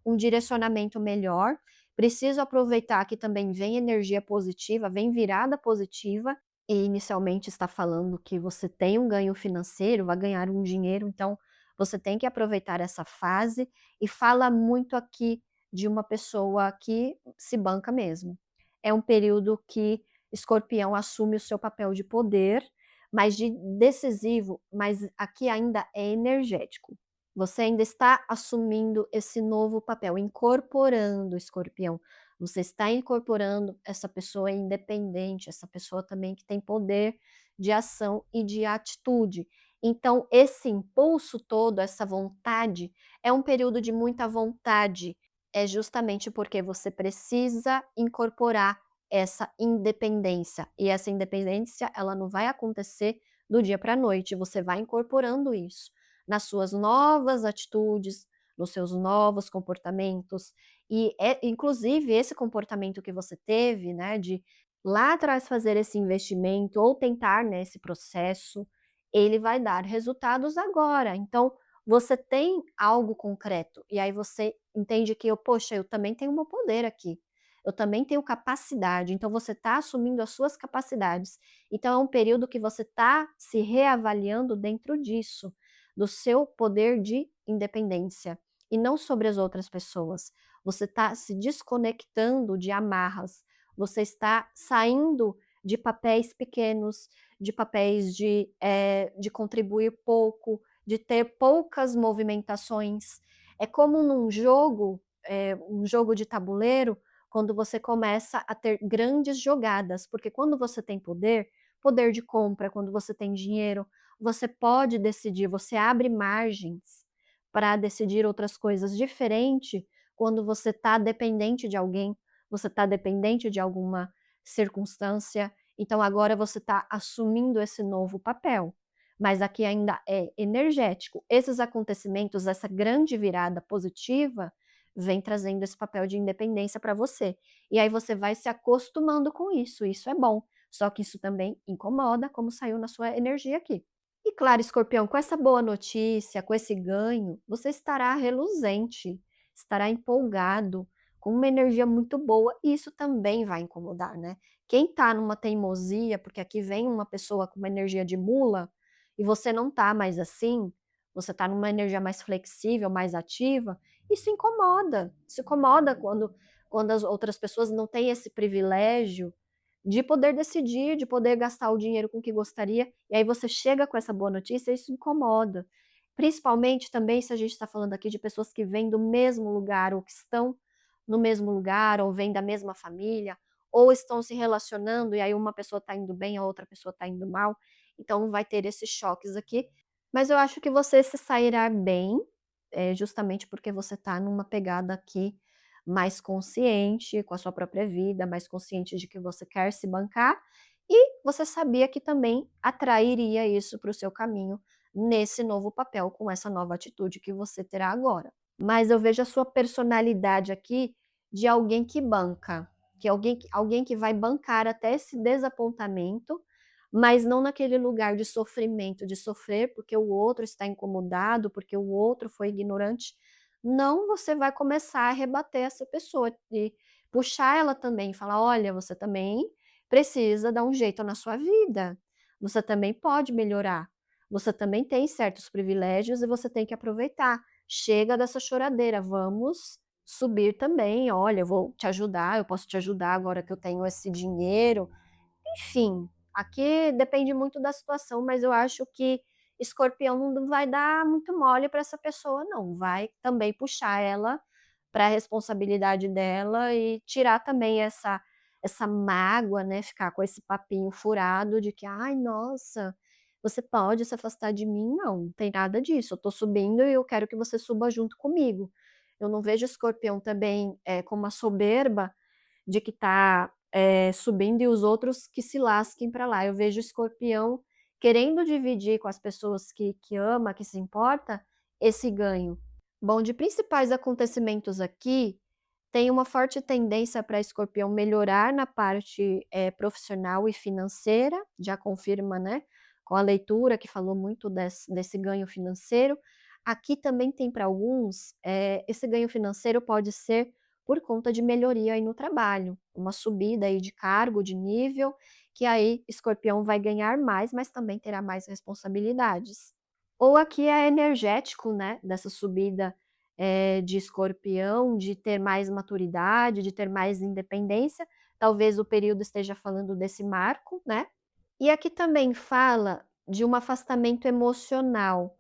um direcionamento melhor. Preciso aproveitar que também vem energia positiva, vem virada positiva, e inicialmente está falando que você tem um ganho financeiro, vai ganhar um dinheiro, então você tem que aproveitar essa fase, e fala muito aqui de uma pessoa que se banca mesmo. É um período que Escorpião assume o seu papel de poder, mas de decisivo, mas aqui ainda é energético. Você ainda está assumindo esse novo papel, incorporando, Escorpião. Você está incorporando essa pessoa independente, essa pessoa também que tem poder de ação e de atitude. Então, esse impulso todo, essa vontade, é um período de muita vontade. É justamente porque você precisa incorporar essa independência. E essa independência, ela não vai acontecer do dia para a noite. Você vai incorporando isso nas suas novas atitudes, nos seus novos comportamentos. E é inclusive esse comportamento que você teve, né, de lá atrás fazer esse investimento ou tentar nesse processo, ele vai dar resultados agora. Então, você tem algo concreto, e aí você entende que eu, poxa, eu também tenho meu poder aqui. Eu também tenho capacidade, então você está assumindo as suas capacidades. Então é um período que você está se reavaliando dentro disso do seu poder de independência e não sobre as outras pessoas. Você está se desconectando de amarras, você está saindo de papéis pequenos, de papéis de contribuir pouco, de ter poucas movimentações. É como num jogo, um jogo de tabuleiro, quando você começa a ter grandes jogadas, porque quando você tem poder, poder de compra, quando você tem dinheiro, você pode decidir, você abre margens para decidir outras coisas diferente quando você está dependente de alguém, você está dependente de alguma circunstância. Então agora você está assumindo esse novo papel, mas aqui ainda é energético. Esses acontecimentos, essa grande virada positiva, vem trazendo esse papel de independência para você. E aí você vai se acostumando com isso é bom. Só que isso também incomoda, como saiu na sua energia aqui. E claro, Escorpião, com essa boa notícia, com esse ganho, você estará reluzente, estará empolgado, com uma energia muito boa, e isso também vai incomodar, né? Quem tá numa teimosia, porque aqui vem uma pessoa com uma energia de mula, e você não tá mais assim, você tá numa energia mais flexível, mais ativa, isso incomoda. Isso incomoda quando as outras pessoas não têm esse privilégio de poder decidir, de poder gastar o dinheiro com o que gostaria, e aí você chega com essa boa notícia, isso incomoda. Principalmente também se a gente está falando aqui de pessoas que vêm do mesmo lugar, ou que estão no mesmo lugar, ou vêm da mesma família, ou estão se relacionando, e aí uma pessoa está indo bem, a outra pessoa está indo mal, então vai ter esses choques aqui. Mas eu acho que você se sairá bem, justamente porque você está numa pegada aqui mais consciente com a sua própria vida, mais consciente de que você quer se bancar, e você sabia que também atrairia isso para o seu caminho nesse novo papel, com essa nova atitude que você terá agora. Mas eu vejo a sua personalidade aqui de alguém que banca, que alguém que vai bancar até esse desapontamento, mas não naquele lugar de sofrimento, de sofrer porque o outro está incomodado, porque o outro foi ignorante. Não, você vai começar a rebater essa pessoa e puxar ela também, falar: "Olha, você também precisa dar um jeito na sua vida. Você também pode melhorar. Você também tem certos privilégios e você tem que aproveitar. Chega dessa choradeira, vamos subir também. Olha, eu vou te ajudar, eu posso te ajudar agora que eu tenho esse dinheiro". Enfim, aqui depende muito da situação, mas eu acho que Escorpião não vai dar muito mole para essa pessoa não, vai também puxar ela para a responsabilidade dela e tirar também essa mágoa, né, ficar com esse papinho furado de que: "Ai, nossa, você pode se afastar de mim", não tem nada disso, eu tô subindo e eu quero que você suba junto comigo. Eu não vejo Escorpião também, com uma soberba de que tá, subindo e os outros que se lasquem para lá. Eu vejo Escorpião querendo dividir com as pessoas que ama, que se importa, esse ganho. Bom, de principais acontecimentos aqui, tem uma forte tendência para Escorpião melhorar na parte, profissional e financeira, já confirma, né, com a leitura que falou muito desse ganho financeiro. Aqui também tem para alguns, esse ganho financeiro pode ser por conta de melhoria aí no trabalho, uma subida aí de cargo, de nível, que aí Escorpião vai ganhar mais, mas também terá mais responsabilidades. Ou aqui é energético, né, dessa subida, de Escorpião, de ter mais maturidade, de ter mais independência, talvez o período esteja falando desse marco, né. E aqui também fala de um afastamento emocional.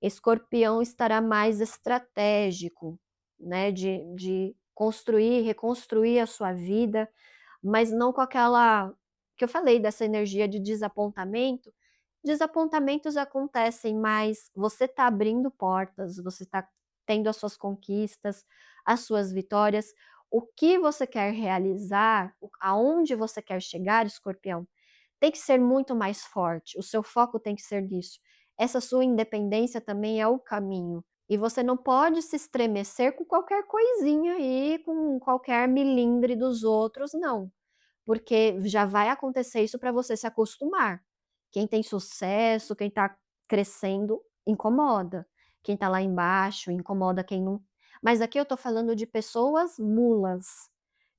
Escorpião estará mais estratégico, né, de construir, reconstruir a sua vida, mas não com aquela que eu falei dessa energia de desapontamento. Desapontamentos acontecem, mas você está abrindo portas, você está tendo as suas conquistas, as suas vitórias. O que você quer realizar, aonde você quer chegar, Escorpião, tem que ser muito mais forte, o seu foco tem que ser nisso. Essa sua independência também é o caminho. E você não pode se estremecer com qualquer coisinha aí, com qualquer milindre dos outros, não. Porque já vai acontecer isso para você se acostumar. Quem tem sucesso, quem está crescendo, incomoda. Quem está lá embaixo, incomoda quem não. Mas aqui eu estou falando de pessoas mulas,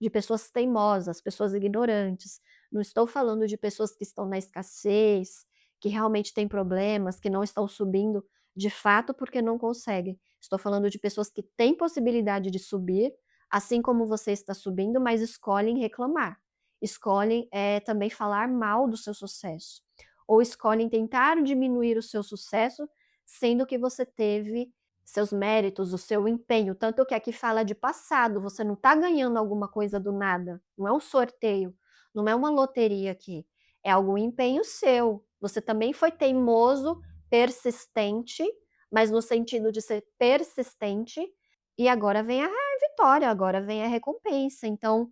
de pessoas teimosas, pessoas ignorantes. Não estou falando de pessoas que estão na escassez, que realmente têm problemas, que não estão subindo de fato porque não conseguem. Estou falando de pessoas que têm possibilidade de subir, assim como você está subindo, mas escolhem reclamar. Escolhem, também falar mal do seu sucesso, ou escolhem tentar diminuir o seu sucesso, sendo que você teve seus méritos, o seu empenho, tanto que aqui fala de passado, você não está ganhando alguma coisa do nada, não é um sorteio, não é uma loteria aqui, é algum empenho seu. Você também foi teimoso, persistente, mas no sentido de ser persistente, e agora vem a vitória, agora vem a recompensa. Então,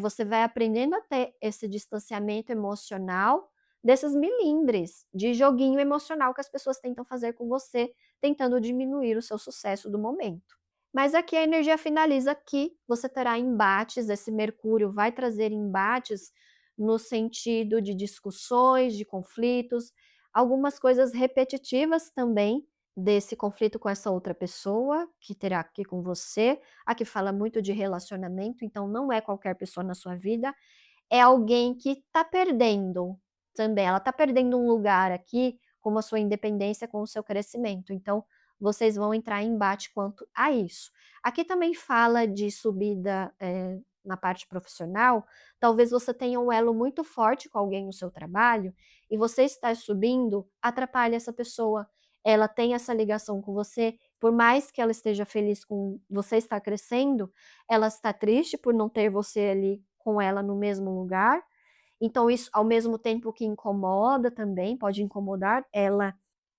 você vai aprendendo a ter esse distanciamento emocional desses milindres de joguinho emocional que as pessoas tentam fazer com você, tentando diminuir o seu sucesso do momento. Mas aqui a energia finaliza que você terá embates, esse Mercúrio vai trazer embates no sentido de discussões, de conflitos, algumas coisas repetitivas também desse conflito com essa outra pessoa que terá aqui com você. Aqui fala muito de relacionamento, então não é qualquer pessoa na sua vida, é alguém que está perdendo também, ela está perdendo um lugar aqui como a sua independência com o seu crescimento. Então, vocês vão entrar em embate quanto a isso. Aqui também fala de subida, na parte profissional, talvez você tenha um elo muito forte com alguém no seu trabalho, e você estar subindo atrapalha essa pessoa. Ela tem essa ligação com você, por mais que ela esteja feliz com você estar crescendo, ela está triste por não ter você ali com ela no mesmo lugar, então isso, ao mesmo tempo que incomoda também, pode incomodar ela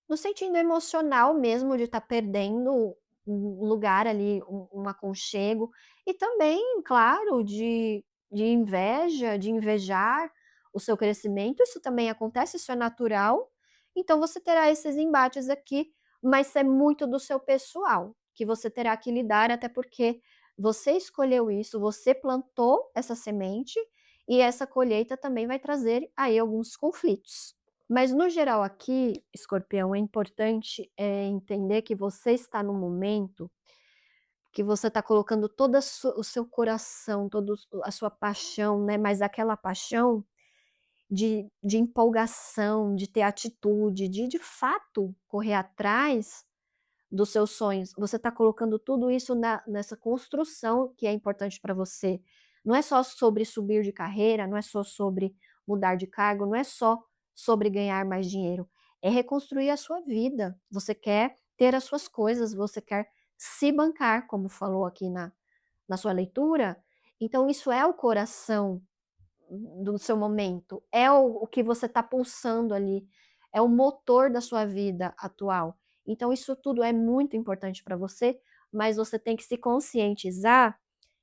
no sentido emocional mesmo de estar perdendo um lugar ali, um aconchego, e também, claro, de inveja, de invejar o seu crescimento, isso também acontece, isso é natural, então você terá esses embates aqui, mas é muito do seu pessoal, que você terá que lidar, até porque você escolheu isso, você plantou essa semente, e essa colheita também vai trazer aí alguns conflitos. Mas no geral aqui, escorpião, é importante, entender que você está num momento que você está colocando todo o seu coração, toda a sua paixão, né, mas aquela paixão de empolgação, de ter atitude, de fato correr atrás dos seus sonhos. Você está colocando tudo isso nessa construção que é importante para você. Não é só sobre subir de carreira, não é só sobre mudar de cargo, não é só sobre ganhar mais dinheiro. É reconstruir a sua vida. Você quer ter as suas coisas, você quer se bancar, como falou aqui na sua leitura. Então, isso é o coração do seu momento, é o que você está pulsando ali, é o motor da sua vida atual. Então isso tudo é muito importante para você, mas você tem que se conscientizar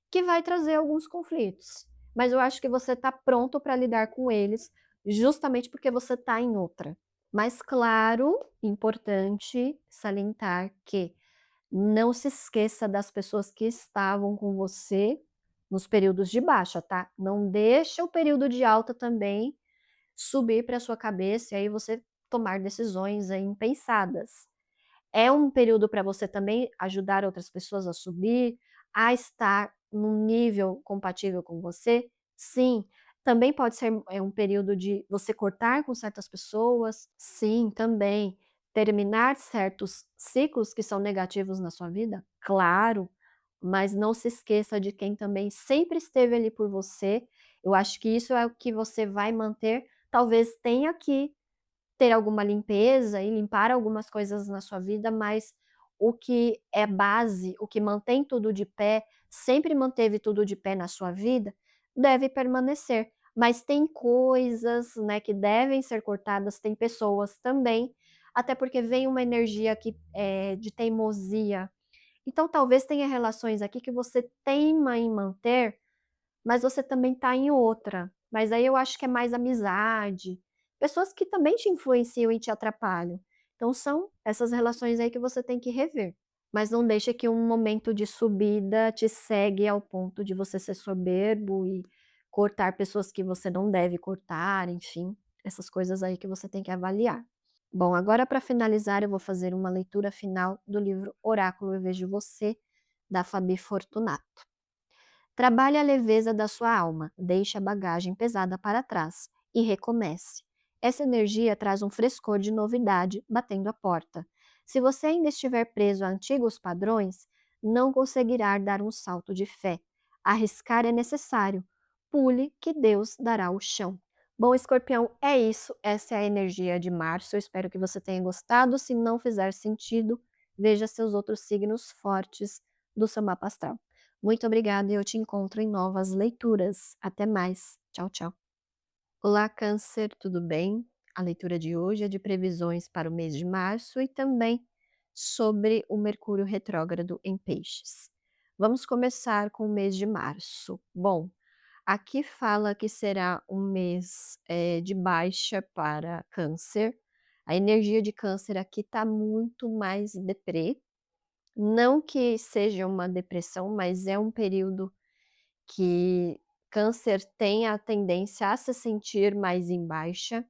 que vai trazer alguns conflitos. Mas eu acho que você está pronto para lidar com eles, justamente porque você está em outra. Mas claro, importante salientar que não se esqueça das pessoas que estavam com você nos períodos de baixa, tá? Não deixa o período de alta também subir para sua cabeça e aí você tomar decisões aí impensadas. É um período para você também ajudar outras pessoas a subir, a estar num nível compatível com você? Sim. Também pode ser, um período de você cortar com certas pessoas? Sim, também. Terminar certos ciclos que são negativos na sua vida? Claro, mas não se esqueça de quem também sempre esteve ali por você. Eu acho que isso é o que você vai manter. Talvez tenha que ter alguma limpeza e limpar algumas coisas na sua vida, mas o que é base, o que mantém tudo de pé, sempre manteve tudo de pé na sua vida, deve permanecer. Mas tem coisas, né, que devem ser cortadas, tem pessoas também, até porque vem uma energia aqui, de teimosia. Então talvez tenha relações aqui que você teima em manter, mas você também está em outra. Mas aí eu acho que é mais amizade, pessoas que também te influenciam e te atrapalham. Então são essas relações aí que você tem que rever. Mas não deixa que um momento de subida te segue ao ponto de você ser soberbo e cortar pessoas que você não deve cortar, enfim, essas coisas aí que você tem que avaliar. Bom, agora para finalizar eu vou fazer uma leitura final do livro Oráculo Eu Vejo Você, da Fabi Fortunato. Trabalhe a leveza da sua alma, deixe a bagagem pesada para trás e recomece. Essa energia traz um frescor de novidade batendo a porta. Se você ainda estiver preso a antigos padrões, não conseguirá dar um salto de fé. Arriscar é necessário. Pule que Deus dará o chão. Bom, escorpião, é isso. Essa é a energia de março. Eu espero que você tenha gostado. Se não fizer sentido, veja seus outros signos fortes do seu mapa astral. Muito obrigada e eu te encontro em novas leituras. Até mais. Tchau, tchau. Olá, Câncer, tudo bem? A leitura de hoje é de previsões para o mês de março e também sobre o Mercúrio retrógrado em Peixes. Vamos começar com o mês de março. Bom, aqui fala que será um mês de baixa para Câncer. A energia de Câncer aqui está muito mais deprê. Não que seja uma depressão, mas é um período que Câncer tem a tendência a se sentir mais em baixa.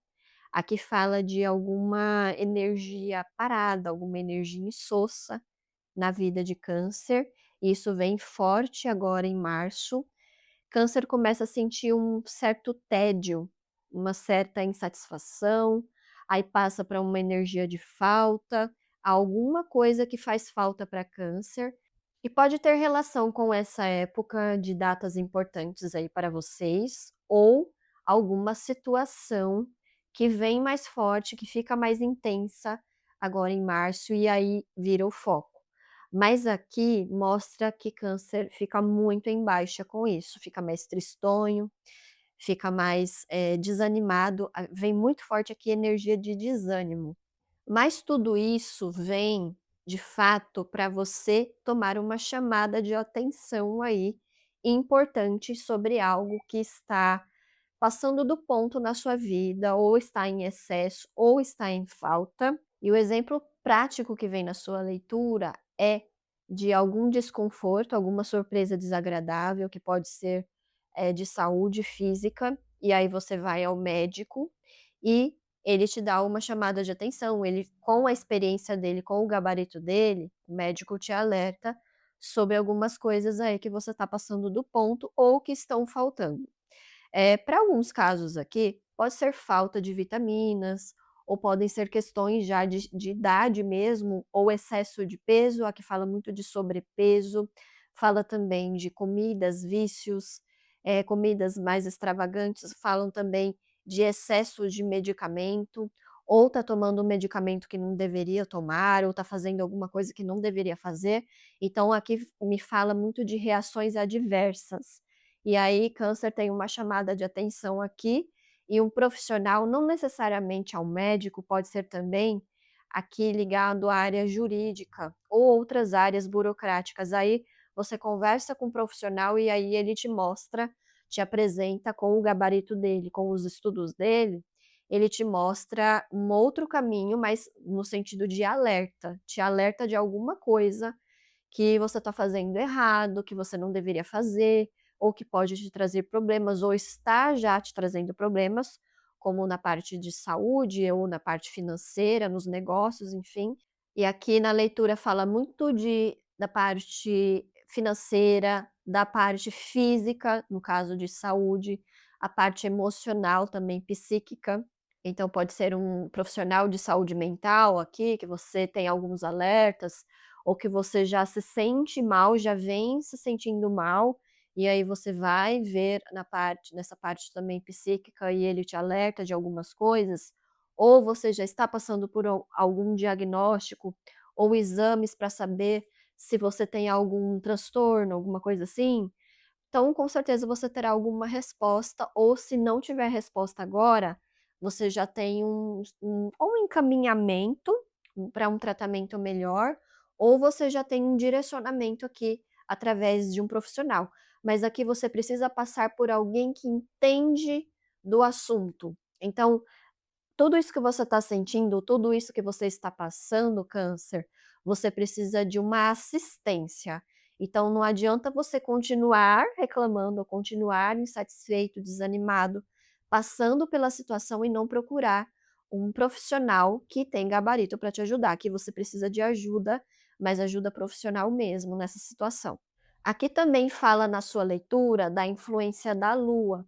Aqui fala de alguma energia parada, alguma energia insossa na vida de Câncer. Isso vem forte agora em março. Câncer começa a sentir um certo tédio, uma certa insatisfação, aí passa para uma energia de falta, alguma coisa que faz falta para Câncer, e pode ter relação com essa época de datas importantes aí para vocês, ou alguma situação que vem mais forte, que fica mais intensa agora em março e aí vira o foco. Mas aqui mostra que Câncer fica muito em baixa com isso, fica mais tristonho, fica mais, desanimado, vem muito forte aqui energia de desânimo. Mas tudo isso vem, de fato, para você tomar uma chamada de atenção aí, importante sobre algo que está passando do ponto na sua vida, ou está em excesso, ou está em falta. E o exemplo prático que vem na sua leitura é de algum desconforto, alguma surpresa desagradável, que pode ser, de saúde física, e aí você vai ao médico e ele te dá uma chamada de atenção, ele com a experiência dele, com o gabarito dele, o médico te alerta sobre algumas coisas aí que você está passando do ponto ou que estão faltando. Para alguns casos aqui, pode ser falta de vitaminas, ou podem ser questões já de idade mesmo, ou excesso de peso, aqui fala muito de sobrepeso, fala também de comidas, vícios, comidas mais extravagantes, falam também de excesso de medicamento, ou tá tomando um medicamento que não deveria tomar, ou tá fazendo alguma coisa que não deveria fazer. Então aqui me fala muito de reações adversas. E aí Câncer tem uma chamada de atenção aqui, e um profissional, não necessariamente ao médico, pode ser também aqui ligado à área jurídica ou outras áreas burocráticas. Aí você conversa com o profissional e aí ele te mostra, te apresenta com o gabarito dele, com os estudos dele, ele te mostra um outro caminho, mas no sentido de alerta, te alerta de alguma coisa que você está fazendo errado, que você não deveria fazer, ou que pode te trazer problemas, ou está já te trazendo problemas, como na parte de saúde ou na parte financeira, nos negócios, enfim. E aqui na leitura fala muito da parte financeira, da parte física, no caso de saúde, a parte emocional também, psíquica. Então pode ser um profissional de saúde mental aqui, que você tem alguns alertas, ou que você já se sente mal, já vem se sentindo mal, e aí você vai ver nessa parte também psíquica e ele te alerta de algumas coisas, ou você já está passando por algum diagnóstico ou exames para saber se você tem algum transtorno, alguma coisa assim, então, com certeza você terá alguma resposta, ou se não tiver resposta agora, você já tem ou um encaminhamento para um tratamento melhor, ou você já tem um direcionamento aqui através de um profissional. Mas aqui você precisa passar por alguém que entende do assunto. Então, tudo isso que você está sentindo, tudo isso que você está passando, Câncer, você precisa de uma assistência. Então não adianta você continuar reclamando ou continuar insatisfeito, desanimado, passando pela situação e não procurar um profissional que tem gabarito para te ajudar. Aqui você precisa de ajuda, mas ajuda profissional mesmo nessa situação. Aqui também fala na sua leitura da influência da Lua.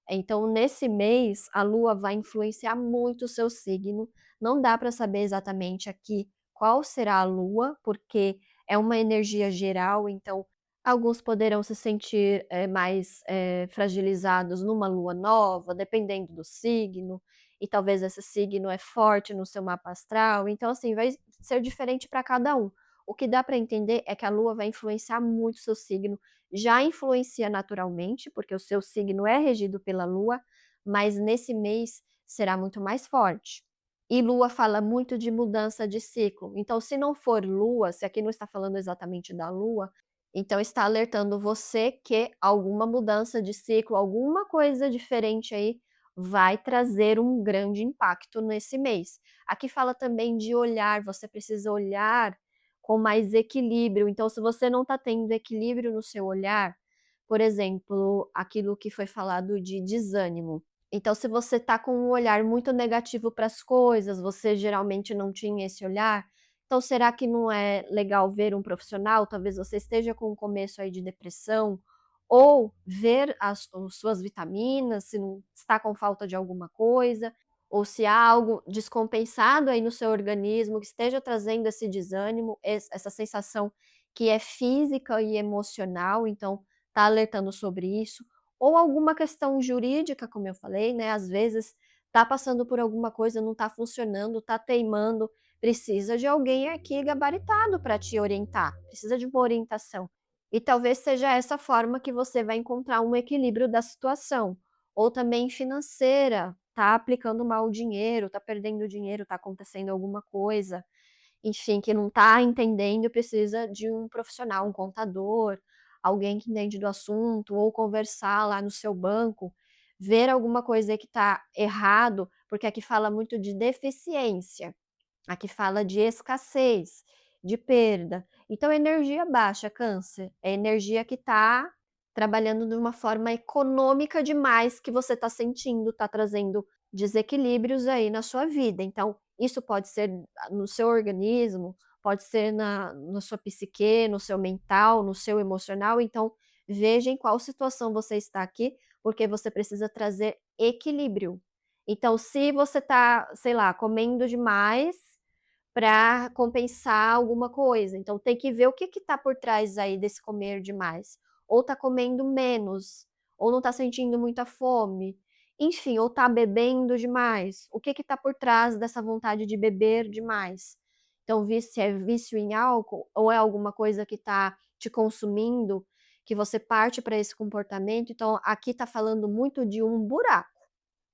Então, nesse mês, a Lua vai influenciar muito o seu signo. Não dá para saber exatamente aqui qual será a Lua, porque é uma energia geral, então alguns poderão se sentir mais fragilizados numa lua nova, dependendo do signo, e talvez esse signo é forte no seu mapa astral. Então, assim, vai ser diferente para cada um. O que dá para entender é que a Lua vai influenciar muito o seu signo, já influencia naturalmente, porque o seu signo é regido pela Lua, mas nesse mês será muito mais forte. E Lua fala muito de mudança de ciclo. Então, se não for Lua, se aqui não está falando exatamente da Lua, então está alertando você que alguma mudança de ciclo, alguma coisa diferente aí vai trazer um grande impacto nesse mês. Aqui fala também de olhar, você precisa olhar com mais equilíbrio. Então, se você não está tendo equilíbrio no seu olhar, por exemplo, aquilo que foi falado de desânimo. Então, se você está com um olhar muito negativo para as coisas, você geralmente não tinha esse olhar, então será que não é legal ver um profissional? Talvez você esteja com um começo aí de depressão, ou ver as suas vitaminas, se não está com falta de alguma coisa, ou se há algo descompensado aí no seu organismo que esteja trazendo esse desânimo, essa sensação que é física e emocional, então está alertando sobre isso, ou alguma questão jurídica, como eu falei, né, às vezes está passando por alguma coisa, não está funcionando, está teimando, precisa de alguém aqui gabaritado para te orientar, precisa de uma orientação. E talvez seja essa forma que você vai encontrar um equilíbrio da situação. Ou também financeira, tá aplicando mal o dinheiro, tá perdendo dinheiro, tá acontecendo alguma coisa, enfim, que não tá entendendo e precisa de um profissional, um contador, alguém que entende do assunto, ou conversar lá no seu banco, ver alguma coisa que tá errado, porque aqui fala muito de deficiência. Aqui fala de escassez, de perda. Então, energia baixa, câncer, é energia que está trabalhando de uma forma econômica demais que você está sentindo, está trazendo desequilíbrios aí na sua vida. Então, isso pode ser no seu organismo, pode ser na sua psique, no seu mental, no seu emocional. Então, veja em qual situação você está aqui, porque você precisa trazer equilíbrio. Então, se você está, sei lá, comendo demais, para compensar alguma coisa. Então tem que ver o que está por trás aí desse comer demais. Ou está comendo menos, ou não está sentindo muita fome, enfim, ou está bebendo demais. O que está por trás dessa vontade de beber demais? Então, se é vício em álcool, ou é alguma coisa que está te consumindo, que você parte para esse comportamento. Então, aqui está falando muito de um buraco.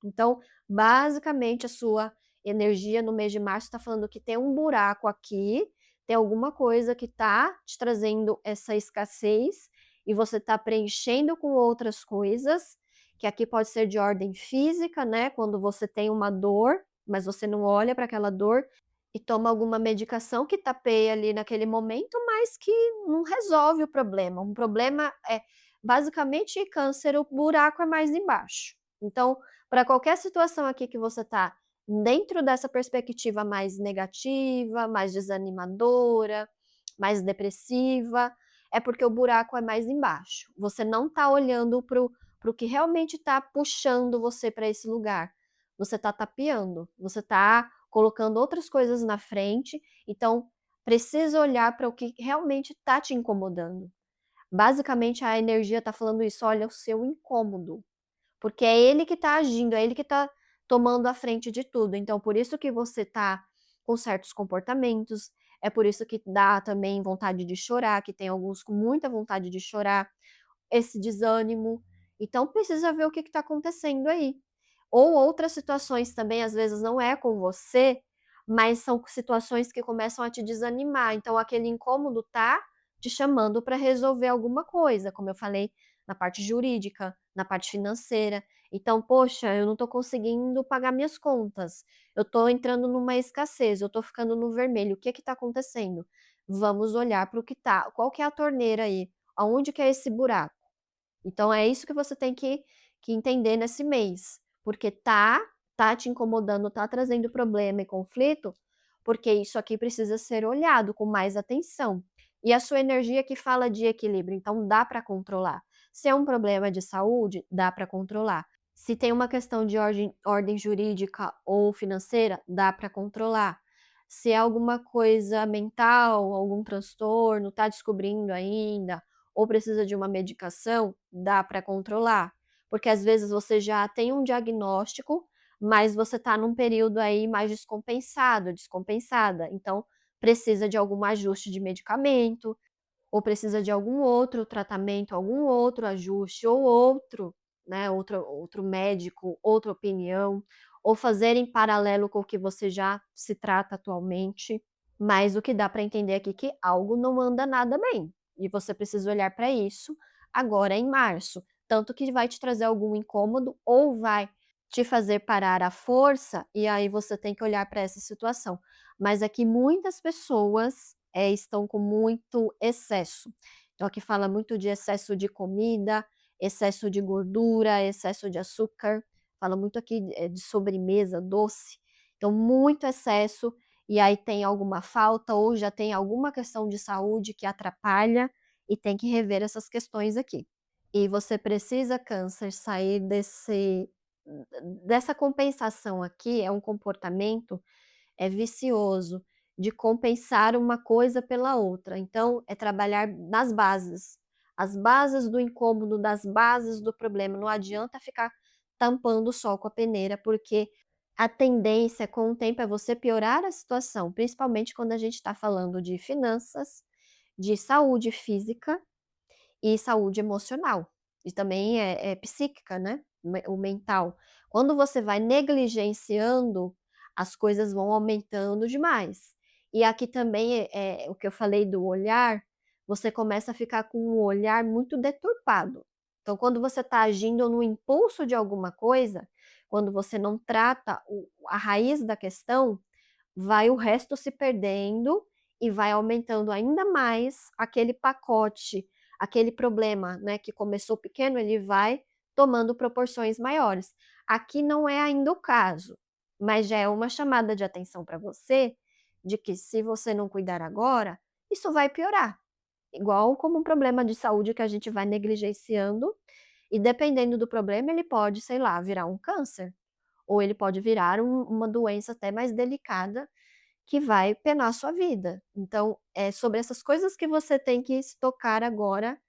Então, basicamente, a sua energia no mês de março está falando que tem um buraco aqui, tem alguma coisa que está te trazendo essa escassez e você está preenchendo com outras coisas, que aqui pode ser de ordem física, né? Quando você tem uma dor, mas você não olha para aquela dor e toma alguma medicação que tapeia ali naquele momento, mas que não resolve o problema. Um problema é basicamente câncer, o buraco é mais embaixo. Então, para qualquer situação aqui que você está dentro dessa perspectiva mais negativa, mais desanimadora, mais depressiva, é porque o buraco é mais embaixo. Você não está olhando para o que realmente está puxando você para esse lugar. Você está tapeando, você está colocando outras coisas na frente, então precisa olhar para o que realmente está te incomodando. Basicamente, a energia está falando isso, olha, o seu incômodo, porque é ele que está agindo, é ele que está tomando a frente de tudo. Então, por isso que você está com certos comportamentos, é por isso que dá também vontade de chorar, que tem alguns com muita vontade de chorar, esse desânimo. Então, precisa ver o que está acontecendo aí. Ou outras situações também, às vezes não é com você, mas são situações que começam a te desanimar. Então, aquele incômodo tá te chamando para resolver alguma coisa, como eu falei, na parte jurídica, na parte financeira. Então, poxa, eu não estou conseguindo pagar minhas contas, eu estou entrando numa escassez, eu estou ficando no vermelho, o que está acontecendo? Vamos olhar para o que tá, qual que é a torneira aí? Aonde que é esse buraco? Então é isso que você tem que entender nesse mês, porque tá te incomodando, tá trazendo problema e conflito, porque isso aqui precisa ser olhado com mais atenção. E a sua energia que fala de equilíbrio, então dá para controlar. Se é um problema de saúde, dá para controlar. Se tem uma questão de ordem jurídica ou financeira, dá para controlar. Se é alguma coisa mental, algum transtorno, está descobrindo ainda, ou precisa de uma medicação, dá para controlar. Porque às vezes você já tem um diagnóstico, mas você está num período aí mais descompensado, descompensada. Então, precisa de algum ajuste de medicamento, ou precisa de algum outro tratamento, algum outro ajuste, ou outro, né, outro médico, outra opinião, ou fazer em paralelo com o que você já se trata atualmente. Mas o que dá para entender aqui é que algo não anda nada bem. E você precisa olhar para isso agora em março. Tanto que vai te trazer algum incômodo ou vai te fazer parar à força, e aí você tem que olhar para essa situação. Mas aqui muitas pessoas estão com muito excesso. Então, aqui fala muito de excesso de comida, excesso de gordura, excesso de açúcar. Fala muito aqui de sobremesa, doce. Então, muito excesso, e aí tem alguma falta ou já tem alguma questão de saúde que atrapalha e tem que rever essas questões aqui. E você precisa, câncer, sair dessa compensação aqui, é um comportamento vicioso, de compensar uma coisa pela outra. Então, é trabalhar nas bases, as bases do incômodo, das bases do problema. Não adianta ficar tampando o sol com a peneira, porque a tendência com o tempo é você piorar a situação, principalmente quando a gente está falando de finanças, de saúde física e saúde emocional, e também é psíquica, né, o mental. Quando você vai negligenciando, as coisas vão aumentando demais. E aqui também, o que eu falei do olhar, você começa a ficar com um olhar muito deturpado. Então quando você está agindo no impulso de alguma coisa, quando você não trata a raiz da questão, vai o resto se perdendo e vai aumentando ainda mais aquele pacote, aquele problema, né, que começou pequeno, ele vai tomando proporções maiores. Aqui não é ainda o caso, mas já é uma chamada de atenção para você, de que se você não cuidar agora, isso vai piorar. Igual como um problema de saúde que a gente vai negligenciando, e dependendo do problema, ele pode, sei lá, virar um câncer, ou ele pode virar uma doença até mais delicada, que vai penar a sua vida. Então, é sobre essas coisas que você tem que se tocar agora,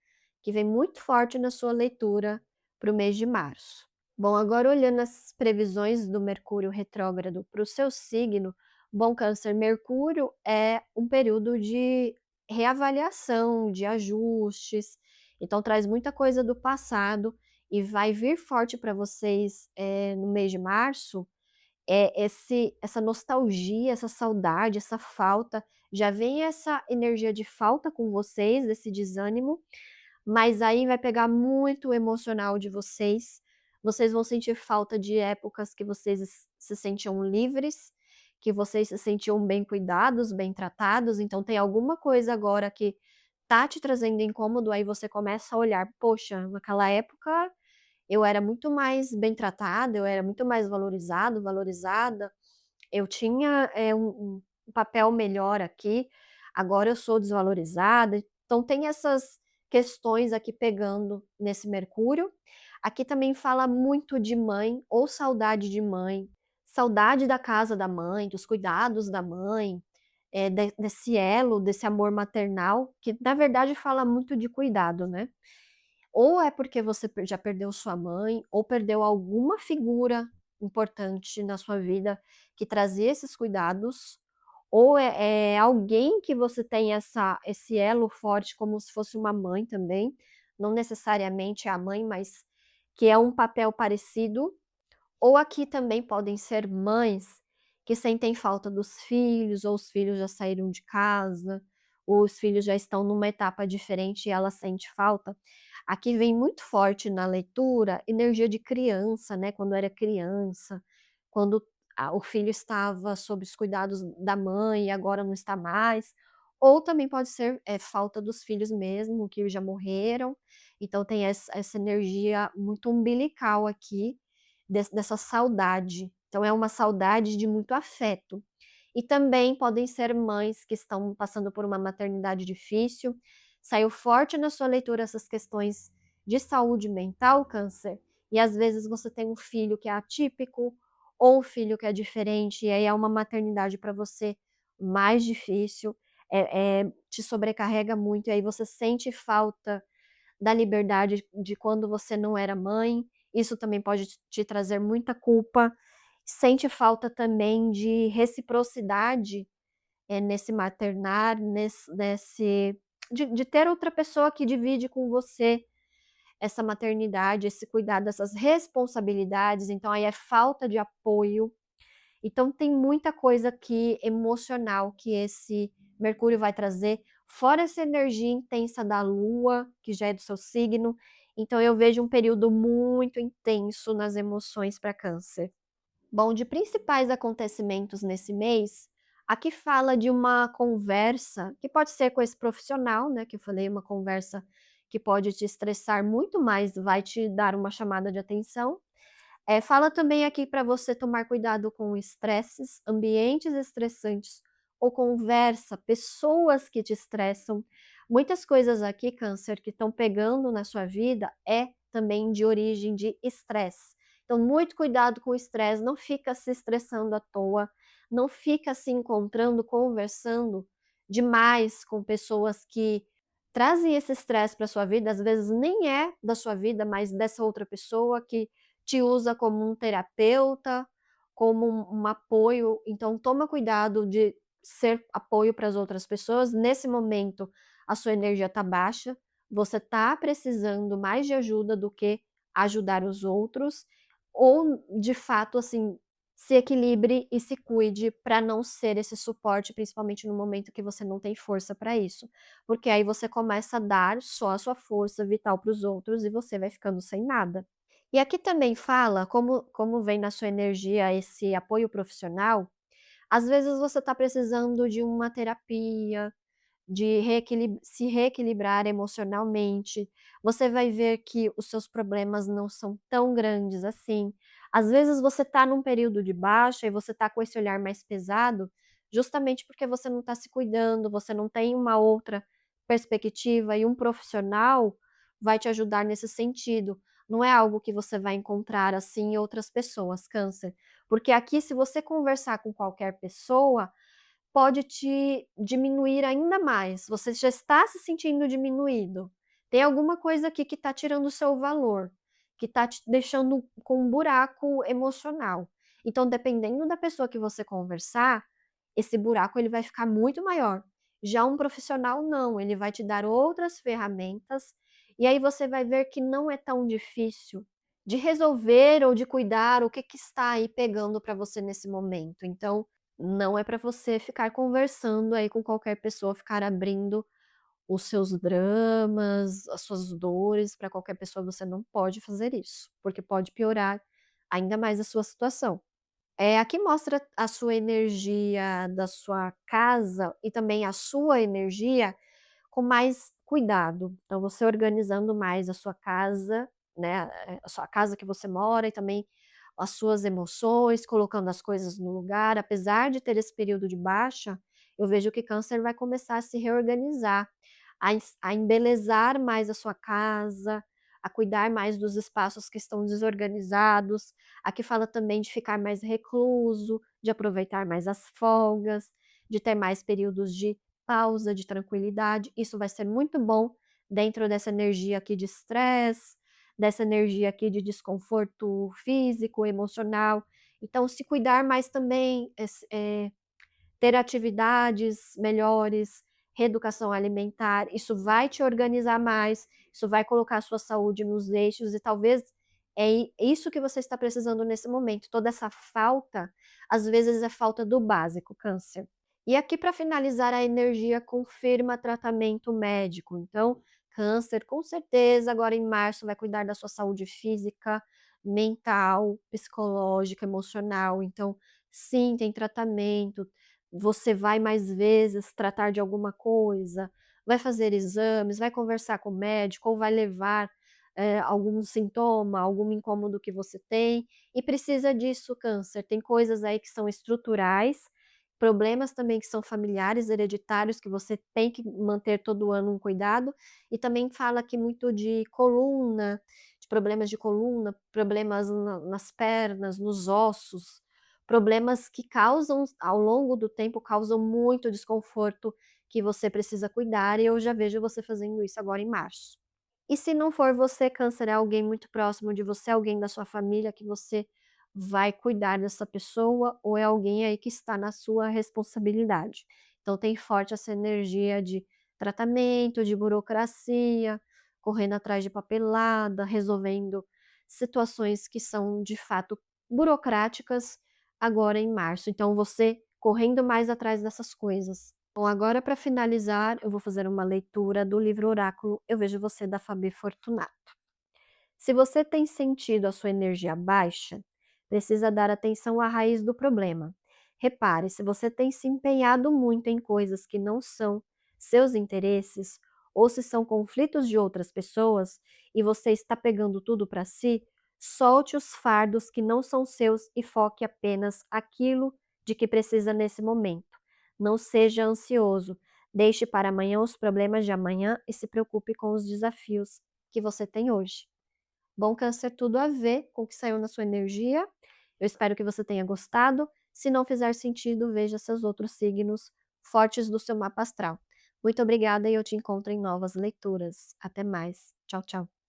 que vem muito forte na sua leitura para o mês de março. Bom, agora olhando as previsões do Mercúrio retrógrado para o seu signo, bom, Câncer, Mercúrio é um período de reavaliação, de ajustes, então traz muita coisa do passado e vai vir forte para vocês no mês de março, essa nostalgia, essa saudade, essa falta, já vem essa energia de falta com vocês, esse desânimo, mas aí vai pegar muito o emocional de vocês vão sentir falta de épocas que vocês se sentiam livres, que vocês se sentiam bem cuidados, bem tratados, então tem alguma coisa agora que tá te trazendo incômodo, aí você começa a olhar: "Poxa, naquela época eu era muito mais bem tratada, eu era muito mais valorizado, valorizada, eu tinha, um papel melhor aqui, agora eu sou desvalorizada". Então tem essas questões aqui pegando nesse Mercúrio. Aqui também fala muito de mãe ou saudade de mãe, saudade da casa da mãe, dos cuidados da mãe, desse elo, desse amor maternal, que na verdade fala muito de cuidado, né. Ou é porque você já perdeu sua mãe, ou perdeu alguma figura importante na sua vida que trazia esses cuidados, ou é alguém que você tem esse elo forte como se fosse uma mãe também, não necessariamente é a mãe, mas que é um papel parecido, ou aqui também podem ser mães que sentem falta dos filhos, ou os filhos já saíram de casa, ou os filhos já estão numa etapa diferente e ela sente falta. Aqui vem muito forte na leitura energia de criança, né, quando era criança, quando o filho estava sob os cuidados da mãe e agora não está mais, ou também pode ser, falta dos filhos mesmo, que já morreram, então tem essa energia muito umbilical aqui, dessa saudade. Então é uma saudade de muito afeto. E também podem ser mães que estão passando por uma maternidade difícil. Saiu forte na sua leitura essas questões de saúde mental, Câncer, e às vezes você tem um filho que é atípico ou um filho que é diferente, e aí é uma maternidade para você mais difícil, te sobrecarrega muito, e aí você sente falta da liberdade de quando você não era mãe, isso também pode te trazer muita culpa. Sente falta também de reciprocidade, nesse maternar, nesse de ter outra pessoa que divide com você essa maternidade, esse cuidado, essas responsabilidades, então aí é falta de apoio. Então tem muita coisa aqui emocional que esse Mercúrio vai trazer, fora essa energia intensa da Lua, que já é do seu signo, então eu vejo um período muito intenso nas emoções para Câncer. Bom, de principais acontecimentos nesse mês, aqui fala de uma conversa, que pode ser com esse profissional, né, que eu falei, uma conversa que pode te estressar muito mais, vai te dar uma chamada de atenção, fala também aqui para você tomar cuidado com estresses, ambientes estressantes ou conversa, pessoas que te estressam. Muitas coisas aqui, Câncer, que estão pegando na sua vida é também de origem de estresse. Então, muito cuidado com o estresse, não fica se estressando à toa, não fica se encontrando, conversando demais com pessoas que trazem esse estresse para sua vida, às vezes nem é da sua vida, mas dessa outra pessoa que te usa como um terapeuta, como um apoio. Então toma cuidado de ser apoio para as outras pessoas. Nesse momento, a sua energia está baixa, você está precisando mais de ajuda do que ajudar os outros, ou de fato, assim, se equilibre e se cuide para não ser esse suporte, principalmente no momento que você não tem força para isso. Porque aí você começa a dar só a sua força vital para os outros e você vai ficando sem nada. E aqui também fala como vem na sua energia esse apoio profissional, às vezes você está precisando de uma terapia, de se reequilibrar emocionalmente, você vai ver que os seus problemas não são tão grandes assim. Às vezes você está num período de baixa e você está com esse olhar mais pesado, justamente porque você não está se cuidando, você não tem uma outra perspectiva e um profissional vai te ajudar nesse sentido. Não é algo que você vai encontrar assim em outras pessoas, Câncer. Porque aqui, se você conversar com qualquer pessoa, pode te diminuir ainda mais. Você já está se sentindo diminuído. Tem alguma coisa aqui que está tirando o seu valor, que está te deixando com um buraco emocional. Então, dependendo da pessoa que você conversar, esse buraco ele vai ficar muito maior. Já um profissional não, ele vai te dar outras ferramentas e aí você vai ver que não é tão difícil de resolver ou de cuidar o que que está aí pegando para você nesse momento. Então, não é para você ficar conversando aí com qualquer pessoa, ficar abrindo os seus dramas, as suas dores para qualquer pessoa, você não pode fazer isso, porque pode piorar ainda mais a sua situação. Aqui mostra a sua energia da sua casa e também a sua energia com mais cuidado. Então você organizando mais a sua casa, né, a sua casa que você mora e também as suas emoções, colocando as coisas no lugar. Apesar de ter esse período de baixa, eu vejo que Câncer vai começar a se reorganizar, a embelezar mais a sua casa, a cuidar mais dos espaços que estão desorganizados. Aqui fala também de ficar mais recluso, de aproveitar mais as folgas, de ter mais períodos de pausa, de tranquilidade. Isso vai ser muito bom dentro dessa energia aqui de estresse, dessa energia aqui de desconforto físico, emocional. Então, se cuidar mais também, ter atividades melhores, reeducação alimentar, isso vai te organizar mais, isso vai colocar a sua saúde nos eixos e talvez isso que você está precisando nesse momento. Toda essa falta, às vezes é falta do básico, Câncer. E aqui para finalizar, a energia confirma tratamento médico. Então, Câncer, com certeza, agora em março vai cuidar da sua saúde física, mental, psicológica, emocional. Então, sim, tem tratamento, você vai mais vezes tratar de alguma coisa, vai fazer exames, vai conversar com o médico ou vai levar, algum sintoma, algum incômodo que você tem, e precisa disso, Câncer. Tem coisas aí que são estruturais, problemas também que são familiares, hereditários, que você tem que manter todo ano um cuidado, e também fala aqui muito de coluna, de problemas de coluna, problemas nas pernas, nos ossos, problemas que causam, ao longo do tempo, causam muito desconforto, que você precisa cuidar, e eu já vejo você fazendo isso agora em março. E se não for você, Câncer, é alguém muito próximo de você, alguém da sua família que você vai cuidar dessa pessoa, ou é alguém aí que está na sua responsabilidade. Então tem forte essa energia de tratamento, de burocracia, correndo atrás de papelada, resolvendo situações que são de fato burocráticas agora em março. Então você correndo mais atrás dessas coisas. Bom, agora para finalizar, eu vou fazer uma leitura do livro Oráculo Eu Vejo Você, da Fabi Fortunato. Se você tem sentido a sua energia baixa, precisa dar atenção à raiz do problema. Repare, se você tem se empenhado muito em coisas que não são seus interesses, ou se são conflitos de outras pessoas e você está pegando tudo para si, solte os fardos que não são seus e foque apenas aquilo de que precisa nesse momento. Não seja ansioso, deixe para amanhã os problemas de amanhã e se preocupe com os desafios que você tem hoje. Bom, Câncer, tudo a ver com o que saiu na sua energia. Eu espero que você tenha gostado. Se não fizer sentido, veja seus outros signos fortes do seu mapa astral. Muito obrigada e eu te encontro em novas leituras. Até mais. Tchau, tchau.